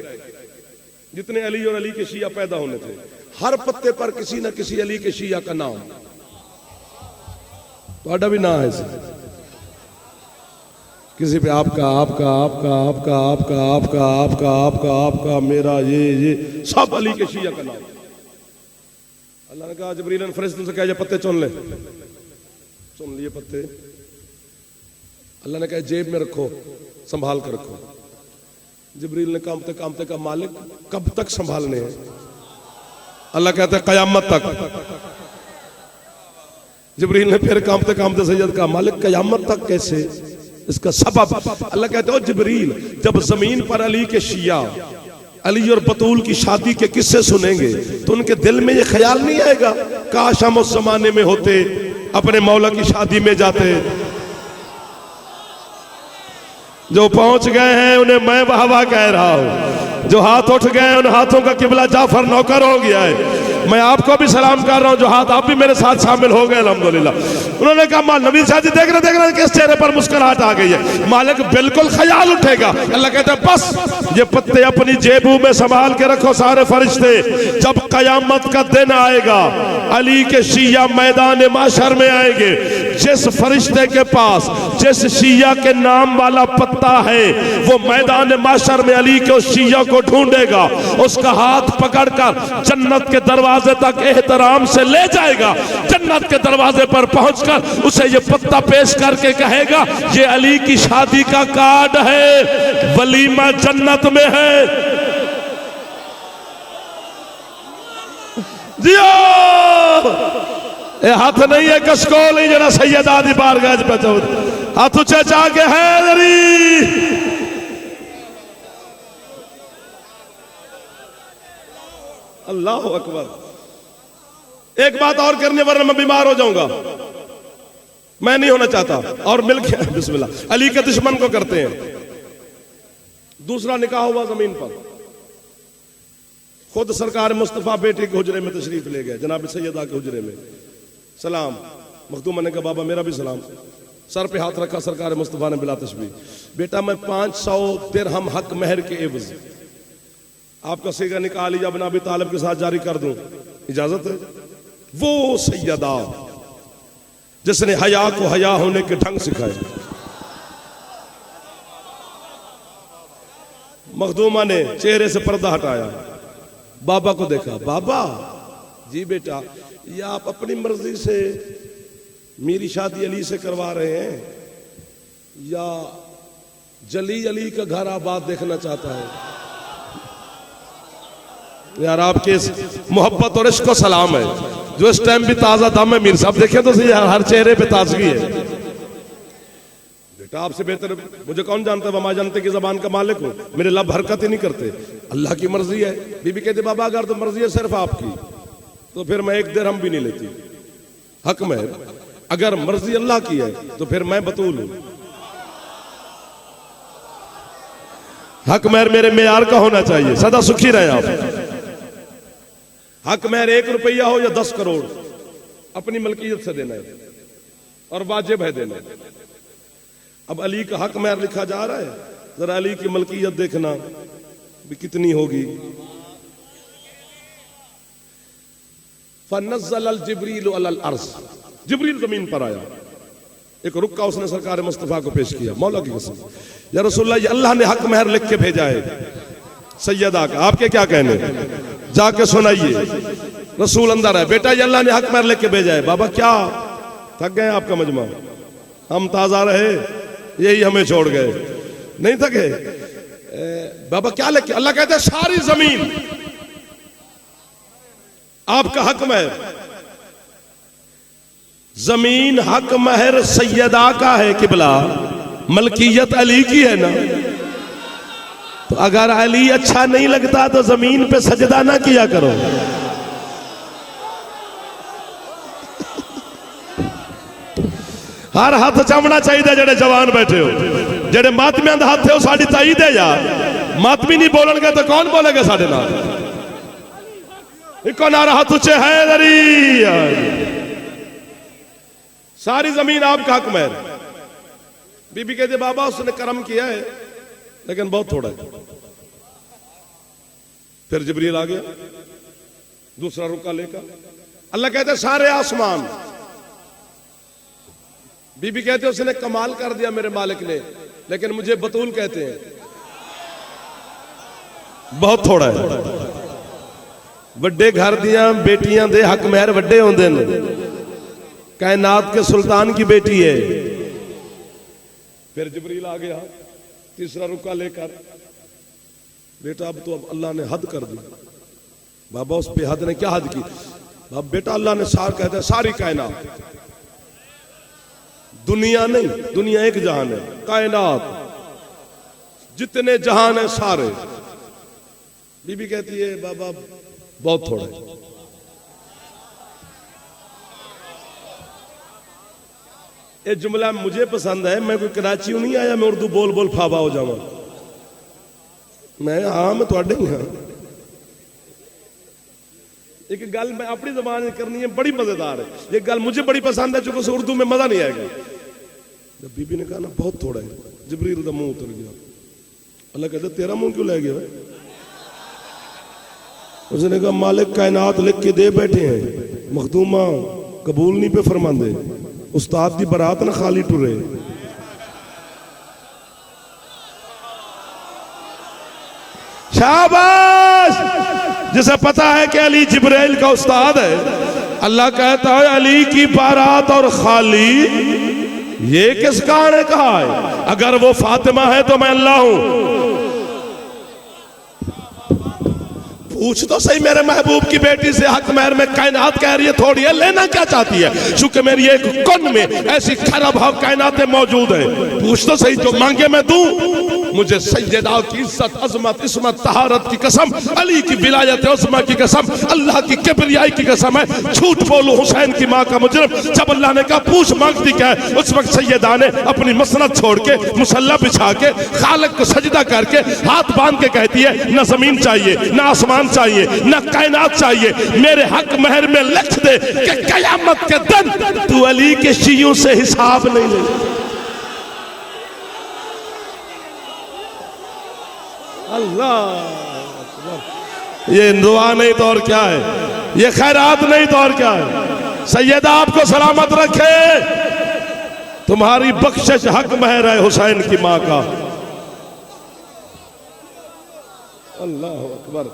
जितने अली और अली के शिया पैदा होने थे, हर पत्ते पर किसी न किसी अली के शिया का नाम। तो भी ना है किसी पे आपका आपका आपका आपका आपका आपका आपका आपका आपका मेरा ये सब अली के शिया का नाम। अल्लाह ने कहा जिब्रील ने फरिश्तों से कहा ये पत्ते चुन ले, चुन लिए पत्ते। अल्लाह ने कहा जेब में रखो, संभाल कर रखो। जिब्रील ने कामते कामते का मालिक कब तक संभालने हैं? अल्लाह कहते हैं कयामत तक। जिब्रील ने फिर कामते कामते सैयद का मालिक कयामत तक कैसे? इसका सबब अल्लाह कहते हो जिब्रील जब जमीन पर अली के शिया अली और बतूल की शादी के किस्से सुनेंगे तो उनके दिल में ये ख्याल नहीं आएगा काश हम उस जमाने में होते, अपने मौला की शादी में जाते। जो पहुंच गए हैं उन्हें मैं वाहवा कह रहा हूं, जो हाथ उठ गए उन हाथों का किबला जाफर नौकर हो गया है। मैं आपको भी सलाम कर रहा हूं, जो हाथ आप भी मेरे साथ शामिल हो गए अल्हम्दुलिल्लाह। उन्होंने कहा नबी साहब जी देख रहे किस चेहरे पर मुस्कुराहट आ गई है। मालिक बिल्कुल ख्याल उठेगा। अल्लाह कहता है बस ये पत्ते अपनी जेबों में संभाल के रखो सारे फरिश्ते, जब कयामत का दिन आएगा अली के शिया मैदान माशर में आएंगे, जिस फरिश्ते के पास जिस शिया के नाम वाला पत्ता है, वो मैदान माशर में अली के उस शिया को ढूंढेगा, उसका हाथ पकड़कर जन्नत के दरवाजे तक एहतराम से ले जाएगा। जन्नत के दरवाजे पर पहुंचकर उसे ये पत्ता पेश करके कहेगा, ये अली की शादी का कार्ड है, वलीमा जन्नत में है। जियो ए हाथ नहीं है कसको नहीं जरा सैयदा दी बारगाह पे चौथ हाथ ऊंचे जाके हैदरी। अल्लाह अकबर। एक बात और करने वरना मैं बीमार हो जाऊंगा, मैं नहीं होना चाहता। और मिलके बिस्मिल्लाह अली के दुश्मन को करते हैं। दूसरा निकाह हुआ जमीन पर, खुद सरकार मुस्तफा बेटे के हुजरे में तशरीफ ले गए, जनाब सैयदा के हुजरे में। सलाम मखदूमा ने कहा बाबा मेरा भी सलाम। सर पे हाथ रखा सरकार मुस्तफा ने बिला तशबीह, बेटा मैं 500 दिरहम हक महर के एवज आपका सीगा निकाल लिया बना अबी तालिब के साथ जारी कर दूं, इजाजत है? वो सैयदा जिसने हया को हया होने के ढंग सिखाए। मखदूमा ने चेहरे से पर्दा हटाया, बाबा को देखा। बाबा जी बेटा, ये आप अपनी मर्जी से मेरी शादी अली से करवा रहे हैं या जली अली का घर आबाद देखना चाहता है? यार आपके इस मोहब्बत और इश्क को सलाम है, जो इस टाइम भी ताजा दम है। मीर साहब देखें तो सही, हर चेहरे पे ताजगी है। बेटा आपसे बेहतर मुझे कौन जानता है, वमा जानते की जबान का मालिक हूं, मेरे लब हरकत ही नहीं करते। अल्लाह की मर्जी है। बीबी कहती बाबा अगर तो मर्जी है सिर्फ आपकी तो फिर मैं एक दिरहम भी नहीं लेती हक में। अगर मर्जी अल्लाह की है तो फिर मैं बतूल हूं। हक महर मेरे मेयार का होना चाहिए, सदा सुखी रहे आप। हक महर 1 रुपया हो या 10 करोड़ अपनी मलकियत से देना है और वाजिब है देना। अब अली का हक महर लिखा जा रहा है, जरा अली की मलकियत देखना भी कितनी होगी। फनज़्ज़ल अल जिब्रील अलल अर्ज़, जिब्रील जमीन पर आया, एक रुक्का उसने सरकार मुस्तफा को पेश किया। मौला की कसम या रसूलल्लाह, ये अल्लाह ने हक महर लिख के भेजा है सैयदा का, आपके क्या कहने? जाके सुनाइए। रसूल अंदर है, बेटा ये अल्लाह ने हक महर लिख के भेजा है। बाबा क्या थक गए आपका मजमा? हम ताजा रहे, यही हमें छोड़ गए, नहीं थके? बाबा क्या लिख? अल्लाह कहते हैं सारी जमीन आपका हक महर। जमीन हक महर सैयदा का है किबला, मलकियत अली की है ना। तो अगर अली अच्छा नहीं लगता तो जमीन पे सजदा ना किया करो। हर हाथ चमना चाहिए जेडे जवान बैठे हो, जेडे मातमियां दा हाथ है साड़ी ताईद है यार। मातमी नहीं बोलेंगे तो कौन बोलेगा साढ़े नाल? इको नारा हाथ ऊंचे है। सारी जमीन आपका हक महर। बीबी कहते बाबा उसने कर्म किया है लेकिन बहुत थोड़ा है। फिर जिब्रील आ गया दूसरा रुका लेकर। अल्लाह कहते सारे आसमान। बीबी कहते उसने कमाल कर दिया मेरे मालिक ने, लेकिन मुझे बतूल कहते हैं, बहुत थोड़ा है। वड्डे घर दियां बेटियां दे हक महर वड्डे होंदे ने। कायनात के सुल्तान की बेटी है। फिर जिब्रील आ गया तीसरा रुका लेकर, बेटा अब तो अब अल्लाह ने हद कर दी। बाबा उस पे हद ने क्या हद की? बाबा बेटा अल्लाह ने सार कहता है सारी कायनात, दुनिया नहीं, दुनिया एक जहान है, कायनात जितने जहान है सारे। बीबी कहती है बाबा बहुत थोड़ा है। ये जुमला मुझे पसंद है। मैं कोई कराची नहीं आया मैं उर्दू बोल बोल फावा हो जावा। मैं हाँ मैं थोड़े ही हाँ। एक गल मैं अपनी जबान में करनी है, बड़ी मजेदार है। ये गल मुझे बड़ी पसंद है, चूंकि उर्दू में मजा नहीं आएगा। जब बीबी ने कहा ना बहुत थोड़ा है, जिब्रील का मुंह उतर गया। अल्लाह कहता तेरा मुंह क्यों ले गया? उसने कहा मालिक कायनात लिख के दे बैठे हैं, मखदूमा कबूल नहीं पे फरमांदे। उस्ताद की बरात ना खाली टुरे। शाबाश, जिसे पता है कि अली जिब्राइल का उस्ताद है। अल्लाह कहता है अली की बारात और खाली, ये किस कहा ने कहा है? अगर वो फातिमा है तो मैं अल्लाह हूं। पूछ तो सही मेरे महबूब की बेटी से, हक महर में कायनात कह रही है थोड़ी है, लेना क्या चाहती है? चूंकि मेरी एक कुन में ऐसी खरा भाव कायनातें मौजूद है। पूछ तो सही, जो मांगे मैं दूं। मुझे सैयदा की इज्जत, अजमत, इस्मत, तहारत की कसम, अली की विलायत उस्मा की कसम, अल्लाह की किबरियाई की कसम है, झूठ बोलूं हुसैन की मां का मुजरिम। जब अल्लाह ने कहा पूछ मांगती क्या है, उस वक्त सैयदा ने अपनी मसनद छोड़ के मुसल्ला बिछा के खालिक को सजदा करके हाथ बांध के कहती है न जमीन चाहिए, न आसमान चाहिए, न कायनात चाहिए, मेरे हक महर में लिख दे कि कयामत के दिन तू अली के शियों से हिसाब नहीं ले। अल्लाह, ये दुआ नहीं तो और क्या है, ये खैरात नहीं तो और क्या है। सैयदा आपको सलामत रखे, तुम्हारी बख्शिश हक महर है हुसैन की मां का। अल्लाह अकबर,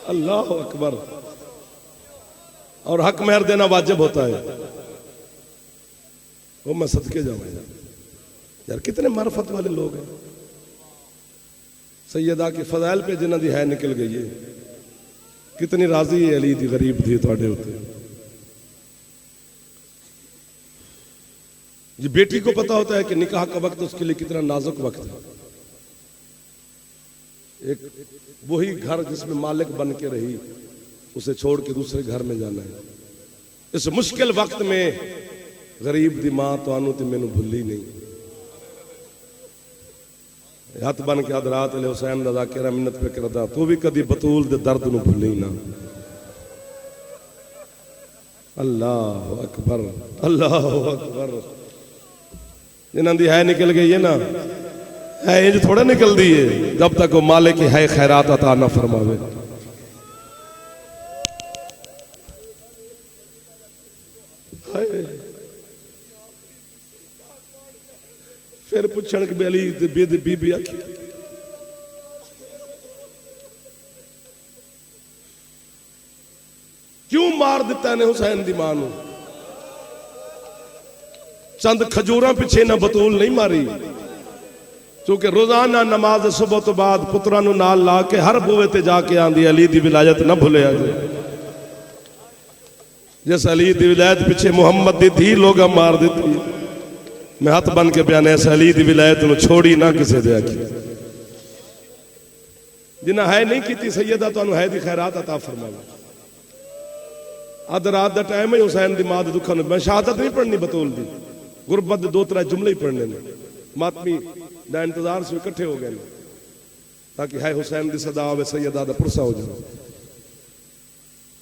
अल्लाह अकबर। और हक महर देना वाजिब होता है। वो मैं सदके जाऊँ यार, कितने मार्फत वाले लोग हैं। सैयदा की फजाइल पे जिन्हां दी है निकल गई है, कितनी राजी है अली दी गरीब थी थोड़े होते। जी बेटी को पता होता है कि निकाह का वक्त उसके लिए कितना नाजुक वक्त है। एक वही घर जिसमें मालिक बन के रही, उसे छोड़ के दूसरे घर में जाना है। इस मुश्किल वक्त में गरीब दी मां तो आनू ते मैनू भुली नहीं। हथ बन के हजरात अले हुसैन दा ज़ाकिरा मिन्नत पे करदा, तू भी कदी बतूल दे दर्द नू भुली ना। अल्लाह अकबर, अल्लाह अकबर। जिन्हां दी है निकल गई है ना, है इंज थोड़ा निकलदी है जब तक वो मालिक की है खैरात अता ना फरमावे। फिर पूछण कि अली बीबी आखी क्यों मार दिता ने हुसैन दी मां नू? चंद खजूरां पिछे ना बतूल नहीं मारी, क्योंकि रोजाना नमाज सुबह तो बाद पुत्रां नू नाल ला के हर बूहे ते जाके आंदी अली दी विलायत ना भुलिया जे। जिस अली दी विलायत पिछे मुहम्मद दी धी लोग मार दी। मैं हाथ बन के बयान ऐसा अली दी विलायत नू छोड़ी ना किसे दे आखी। जिन्हें है नहीं की सैयदा तो है दी खैरात अता फरमावे। अध रात का टाइम है, हुसैन दी मां दे दुखां नू मैं शहादत नहीं पढ़नी बतौल दी, गुरबत दे दो त्रै जुमले ही पढ़ने ने। मातमी दा इंतजार से इकट्ठे हो गए ताकि है हुसैन दी सदा आवे, सैयदा दा पुरसा हो जाए।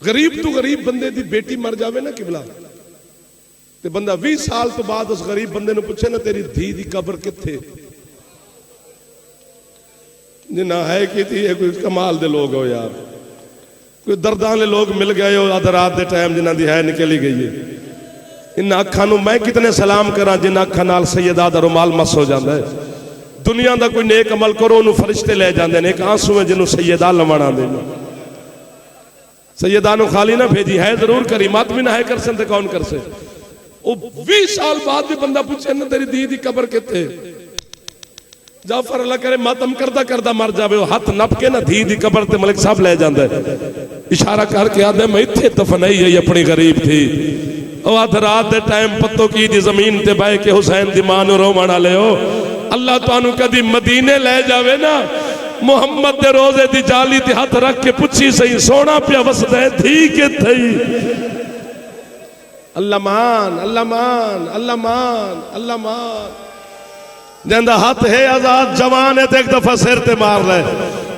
गरीब तो गरीब बंदे दी बेटी मर जावे ना किबला, ते बंदा 20 साल तो बाद उस गरीब बंदे ने पूछे ना तेरी धी दी कब्र किथे? जिन्ना है कि थी कोई कमाल दे लोग हो यार, कोई दर्दां ले लोग मिल गए हो अध रात दे टाइम जिन्हां दी है निकली गई है। इन अखां नू मैं कितने सलाम करा जिन्हां अखां नाल सैयदा दा रुमाल मस हो जांदा है। दुनिया दा कोई नेक अमल करो उन्होंने फरिश्ते ले जाते हैं, एक आंसू है जिन्होंने सैयदा लवाना देना। सैयदा नू खाली ना भेजी है जरूर करी, मात भी ना है कर सकते कौन कर से। 20 साल बाद भी बंदा पूछे ना तेरी दी दी कब्र किथे? जाफर अल्लाह करे मातम करदा करदा मर जावे, हाथ नप के ना धी दी कब्र ते मलिक साहब ले जांदा है, इशारा करके आदे मैं इत्थे दफनाई है अपनी गरीब थी। और अध रात दे टाइम पत्तो की दी जमीन ते बह के हुसैन दी मां नू रोवण वाले हो। अल्लाह तुहानू कदी मदीने ले जावे ना, मुहम्मद दे रोजे दी जाली ते हाथ रख के पूछी सही सोना पिया वसदा है धी के थई। अल्लाह मान अल्लाह मान अल्लाह मान अल्लाह मान। जिंदा हाथ है आजाद जवान है तो एक दफा सिर ते मार ले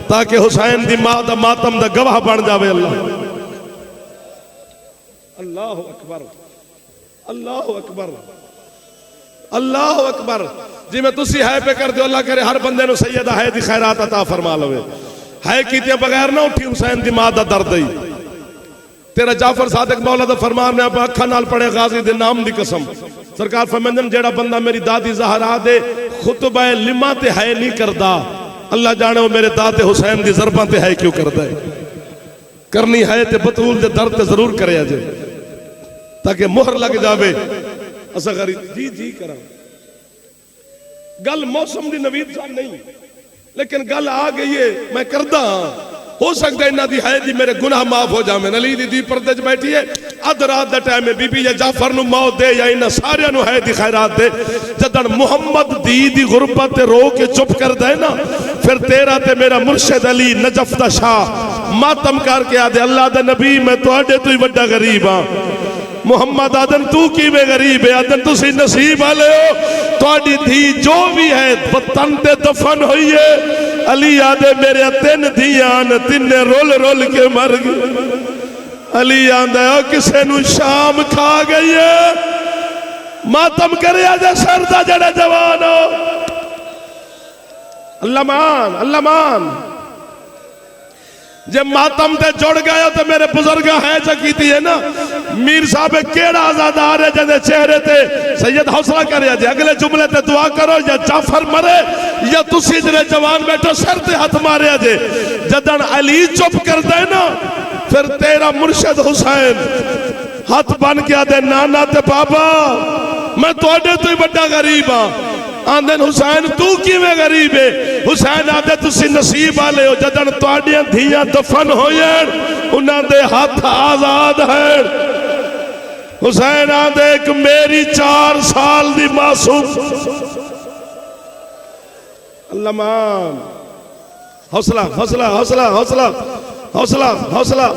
ताकि हुसैन दी मां दा मातम दा गवाह बन जावे। अल्लाह अल्लाह अकबर अल्लाह अकबर अल्लाह अकबर। जिमें तुसी है पे कर दो, अल्लाह करे हर बंदे नू सैयदा है दी खैरात अता फरमा लवे। है कीते बगैर ना उठी हुसैन दी मां दा दर्द ही तेरा जाफर सादिक मौला दा फरमान ने आप अखा नाल पढ़े गाजी दे नाम दी कसम सरकार फरमांदन जेड़ा बंदा मेरी दादी ज़हरा दे खुतबा लिमा ते है नहीं करदा अल्लाह जाने वो मेरे दादे हुसैन दी ज़रबां ते है क्यों करदा है। करनी है ते बतूल दे दर ते जरूर करे जे ताकि मोहर लग जावे। असा करी जी जी करा गल मौसम दी नवीद साहब नहीं लेकिन गल आ गई है मैं करदा हो सकता है इन्हां दी है जी मेरे गुनाह माफ हो जावे। अली दी दी पर्दे च बैठी है अध रात दा टाइम है बीबी या जाफर नु मौत दे या इन्हां सारियां नु है दी खैरात दे जदन मुहम्मद दी गुरबत ते रो के चुप कर दे ना फिर तेरा ते मेरा मुर्शिद अली नजफ दा शाह मातम करके आदे अल्लाह दा नबी मैं तुहाडे तो ही वड्डा गरीब हां। मुहम्मद आदन तू किवें गरीब है आदन तुसी नसीब वाले हो तुहाडी धी जो भी है वतन ते दफन हुई है। अली आदे मेरे 3 धियां तिन्ने रोल रोल के मर गए। अली आंदा किसे नु शाम खा गई है मातम करे आजा सरदा जड़ा जवान हो। अल्लाह मान जे मातम ते जुड़ गए तो मेरे बुजुर्ग है की है ना मीर साहब केड़ा आजादार है जिहदे चेहरे ते सैयद हौसला करे जे अगले जुमले ते दुआ करो या जाफर मरे या तुसी जरे जवान बैठो सर ते हाथ मारे जे जदन अली चुप कर दे ना फिर तेरा मुर्शिद हुसैन हाथ बन के आदे नाना ते बाबा मैं तुहाडे तो ही बड़ा गरीब हां। आंदन हुसैन तू किवें गरीब है हुसैन आदे तुसी नसीब वाले हो जदन तुहाडियां धीयां दफन होयन उन्हां दे हाथ आजाद हैं। हुसैन आदे एक मेरी 4 साल दी मासूम अल्लाह मान हौसला हौसला हौसला हौसला हौसला हौसला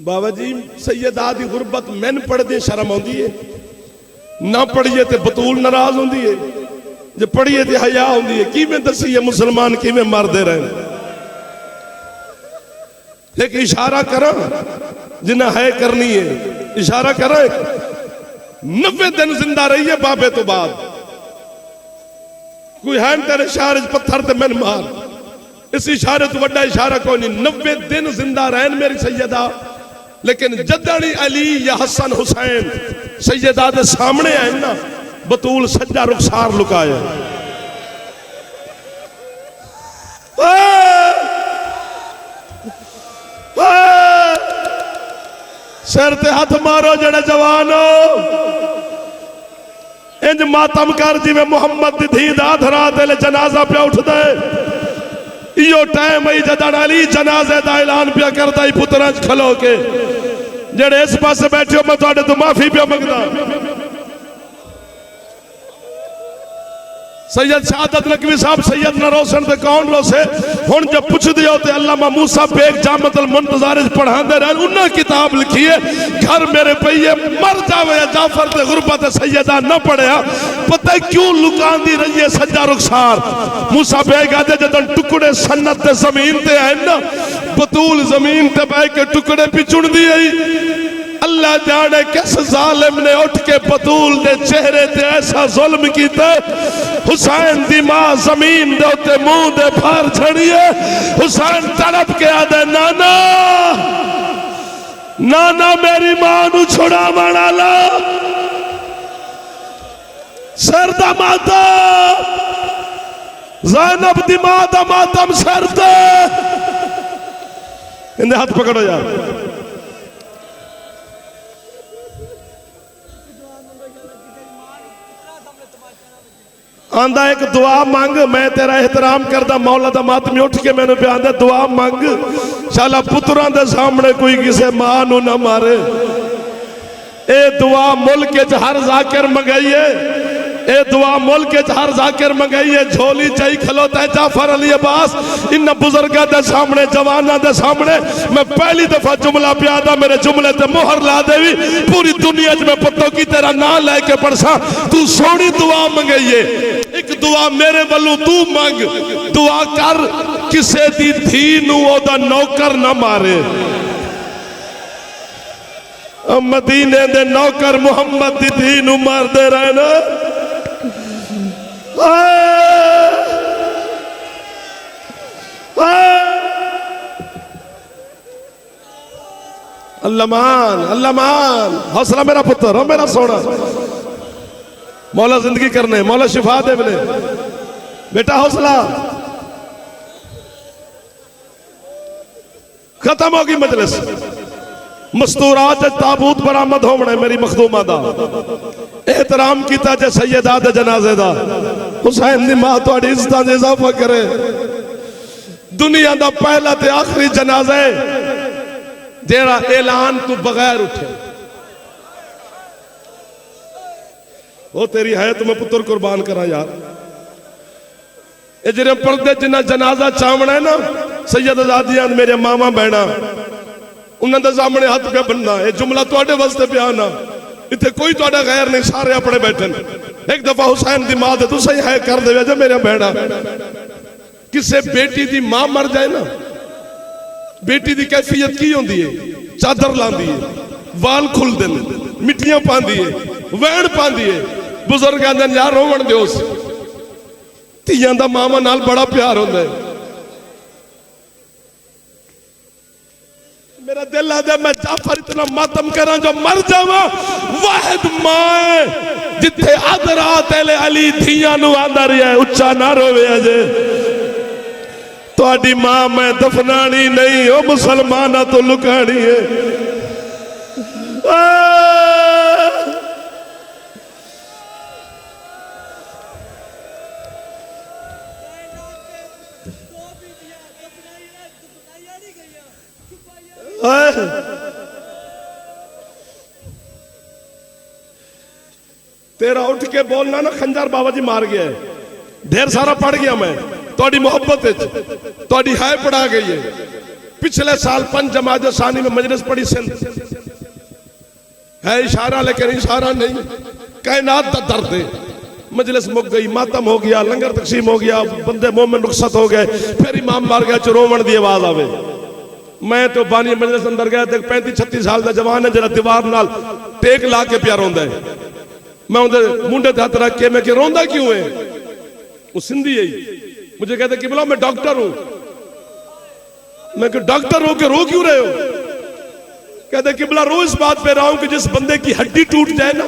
बाबा जी सैयदा दी गुरबत मैन पढ़दे शर्म आउंदी है ना पढ़िए तो बतूल नाराज होंदी है जे पढ़िए तो हया होंदी है किवें दसी है मुसलमान किवें मरदे रहे। एक इशारा करा जिन्ना है करनी है इशारा करा 90 दिन जिंदा रही है बाबे तो बाद कोई है तेरे शहर पत्थर ते मैन मार इस इशारे तो बड़ा इशारा कोई नहीं 90 दिन जिंदा रहन मेरी सैयदा लेकिन जदनी अली या हसन हुसैन सैयदा दे सामने आए ना बतूल सज्जा रुखसार लुकाया सिर ते हाथ मारो जड़े जवान हो इंज मातम कर जिवें मुहम्मद दी धी दा रात वेले जनाजा पे उठदा इो टाइम ही जदन अली जनाजे का ऐलान पिया करता ही पुत्रा खलो के जेड़े इस पास बैठे हो मैं तुहाडे तो माफी पिया मंगदा। सैयद शहादत नकवी साहब सैयद न रोशन ते कौन रोसे हुण जब पुछ दियो ते अल्लामा मूसा बेग जामतुल मुंतज़र पढ़ांदे रहे उन्हें किताब लिखी है घर मेरे पईए मर जावे जाफर ते गुरबत सैयदा न पढ़िया पता क्यों लुकांदी रही है सज्जा रुखसार। मूसा बेग आदे जदन टुकड़े सन्नत ते जमीन ते है ना बतूल जमीन ते बह के टुकड़े पिचुड़दी आई अल्लाह जाने किस जालिम ने उठ के बतूल दे चेहरे ते ऐसा जुल्म कीता हुसैन दी मां जमीन दे उत्ते मुंह दे फार छड़िए हुसैन तड़प के आदे नाना नाना मेरी मां नु छुड़ावण वाला सर दा मातम ज़ैनब दी मां दा मातम सर ते इन्हें हाथ पकड़ो यार आंदा एक दुआ मंग मैं तेरा एहतराम करदा मौला दा मातमी उठ के मैंने पे आंदा दुआ मंग शाला पुत्रां दे सामने कोई किसे मां नू ना मारे। ए दुआ मुल्क च हर जाकिर मंगाइए ए दुआ मुल्क हर जाकिर मंगाई है झोली चाई खलोता है जाफर अली अब्बास इन बुजुर्गों के सामने जवानों के सामने मैं पहली दफा जुमला प्यादा मेरे जुमले ते मोहर ला देवी पूरी दुनिया च मैं पत्तों की तेरा नाम लेके पढ़सा तू सोनी दुआ मंगाइए एक दुआ मेरे वालों तू मंग दुआ कर किसे दी धी नू ओदा नौकर ना मारे। मदीने दे नौकर मुहम्मद दी धी नू मार दे रहे ना अल्लामान अल्लामान, हौसला मेरा पुत्र हो, मेरा सोना। मौला जिंदगी करने, मौला शिफा दे बने बेटा, हौसला। खत्म होगी मजलिस, मस्तूरात ताबूत बरामद होने मेरी मखदूमा दा एहतराम किया जे सैयदा दे जनाजे दा। हुसैन दी मां तुहाडी इज्जतां च इजाफा करे। दुनिया दा पहला ते आखिरी जनाजा जेड़ा ऐलान तू बगैर उठे, वो तेरी है तो मैं पुत्र कुर्बान करा यार। ये जेरे पर्दे जिन्ना जनाजा चावना है ना, सैयद आजादियां मेरे मामा बहना उन्होंने सामने हाथ पे बनना। ये जुमला तुहाडे वास्ते पिया ना, इतने कोई तुहाडा गैर नहीं, सारे अपने बैठे। एक दफा हुसैन दी मां ते तुसीं है कर दे जे मेरे बहना। किसे बेटी दी मां मर जाए ना, बेटी दी कैफियत की होंदी है? चादर लांदी है, वाल खुलदे ने, मिट्टियां पांदी है, वैण पांदी है। बुजुर्ग आंदे यार रोवण दिओ, धीआं दा मावां नाल बड़ा प्यार होंदा है। मेरा दिल आदा मैं जाफर इतना मातम करा जो मर जावा। वाहिद मां जिथे अध रात अली धीआं नूं आंदा रहा, उच्चा ना रोवे अजे। तुहाडी मां मैं दफनानी नहीं, ओ मुसलमाना तो लुकानी है। तेरा उठ के बोलना ना खंजर बाबा जी मार गया है। ढेर सारा पढ़ गया मैं, थोड़ी मोहब्बत थोड़ी है पढ़ा गई है। पिछले साल 5 जमात सानी में मजलिस पढ़ी सिंध है, इशारा लेकिन इशारा नहीं, कायनात का दर्द है। मजलिस मुक गई, मातम हो गया, लंगर तकसीम हो गया, बंदे मोमिन रुखसत हो गए, फिर इमाम मार गया, रोवण की आवाज आवे। मैं तो बानी मजलिस अंदर गया, 35-36 साल का जवान है जरा दीवार नाल टेक ला के प्यार रोंदा है। मैं उधर मुंडे ते हाथ रख के मैं कि रोंदा क्यों है? वो सिंधी है, मुझे कहते कि बोला मैं डॉक्टर हूं। मैं कि डॉक्टर हो के रो क्यों रहे हो? कहते कि बोला रो इस बात पे रहा हूं कि जिस बंदे की हड्डी टूट जाए ना,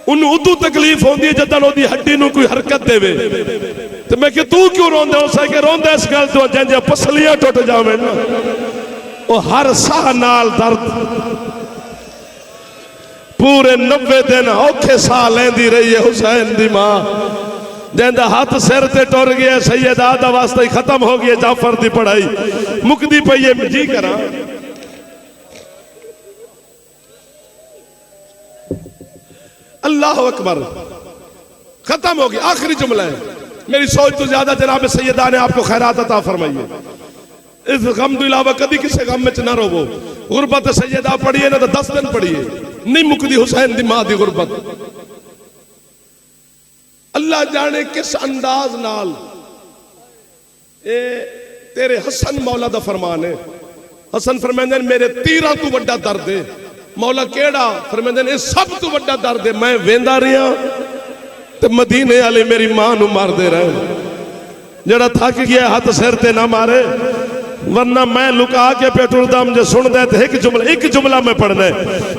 उन्हें उदू तकलीफ होती है जदन ओदी हड्डी नूं कोई हरकत देवे। तो मैं कि तू क्यों रोंदा? उस के रोंदा इस गल तो जंजे पसलियां टुट जावे ना, वो हर साह नाल दर्द। पूरे 90 दिन औखे साह लेंदी रही है हुसैन दी मां, जिंदा हाथ सिर ते टुर गया। सैयदा दा वास्ता ही खत्म हो गई, जाफर दी पढ़ाई मुकदी पई है। जी करा अल्लाह अकबर, खत्म हो गया। आखिरी जुमला है, मेरी सोच तो ज्यादा जनाब सैयदा ने आपको खैरात अता फरमाई है। इस गम के अलावा कभी किसी गम में ना रोवो। गुरबत सैयदा पढ़िए ना तो 10 दिन पढ़िए, नहीं मुकदी हुसैन दी मां दी गुरबत। अल्लाह जाने किस अंदाज नाल ए तेरे हसन मौला दा फरमान है। हसन फरमांदे मेरे तीरां तू वड्डा दर्द है। मौला केड़ा? फरमांदे ने सब तू वड्डा दर्द है। मैं वेंदा रहा ते मदीने वाले मेरी मां नू मारदे रहे। जड़ा थक गया हाथ सिर ते ना मारे, वरना मैं लुका के पेटुरदम जो सुनदा ते एक जुमला मैं पढ़ना है।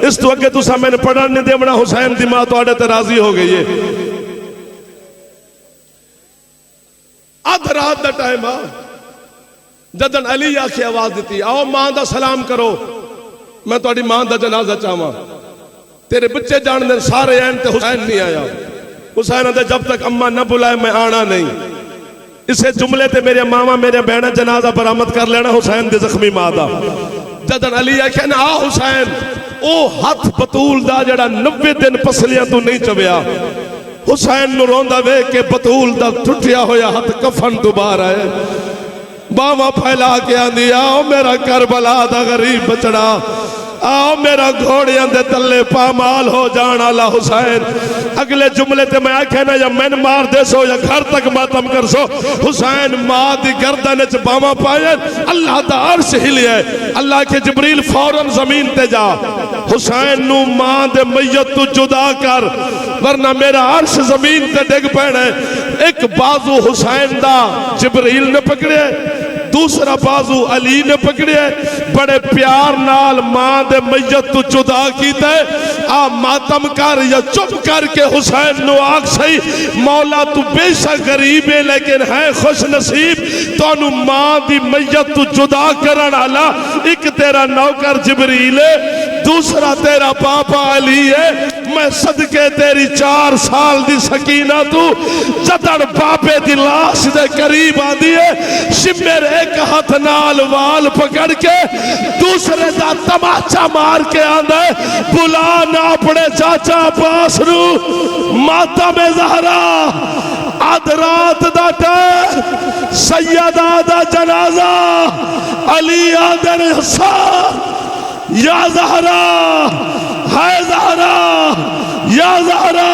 इस तो अगे तुसा मैंने पढ़न नहीं देवना। हुसैन दी मां तुहाडे ते राजी हो गई है। अध रात का टाइम आ, जदन अली आके आवाज दी आओ मां दा सलाम करो, मैं तुहाडी मां दा जनाजा चाहवां। तेरे बच्चे जानते सारे आन ते हुसैन नहीं आया। हुसैन आंदा जब तक अम्मा न बुलाए मैं आना नहीं। इसे जुमले ते मेरे मामा मेरे बहना जनाजा बरामद कर लेना हुसैन दी जख्मी मां दा। जदन अली आखे ना आ हुसैन, ओ हथ बतूल दा जड़ा 90 दिन पसलियां तू नहीं चविया। हुसैन नू रोंदा वेख के बतूल दा टुटिया होया हथ कफन तो बाहर आए, बावा फैला के आंदी आओ मेरा करबला दा गरीब बचड़ा, आओ मेरा घोड़ियां दे तले पामाल हो जान वाला हुसैन। अगले जुमले ते मैं आख्या ना या मैन मार दे सो या घर तक मातम कर सो। हुसैन मां दी गर्दन च बावा पाए, अल्लाह दा अर्श हिलिया। अल्लाह के जिब्रील फौरन जमीन ते जा, हुसैन नू मां दे मैयत तू जुदा कर वरना मेरा अर्श जमीन ते डिग पैना। एक बाजू हुसैन दा जिब्रील ने पकड़े, दूसरा बाजू अली ने पकड़े, बड़े प्यार नाल मां दे मैयत तू जुदा कीता। आ मातम कर या चुप करके हुसैन नु आख सही मौला तू बेशक गरीब है लेकिन है खुश नसीब, तू मां दी मैयत तू जुदा करन वाला एक तेरा नौकर जिब्रील है, दूसरा तेरा पापा अली है। मैं सदके तेरी 4 साल दी सकीना तू जदड़ बाबे दी लाश दे करीब आंदी है, शिमर एक हाथ नाल वाल पकड़ के दूसरे दा तमाचा मार के आंदा बुला ना अपने चाचा अब्बास नू माता में ज़हरा। अध रात दा टैम सैयदा दा जनाजा अली आदर हसन या ज़हरा है ज़हरा या ज़हरा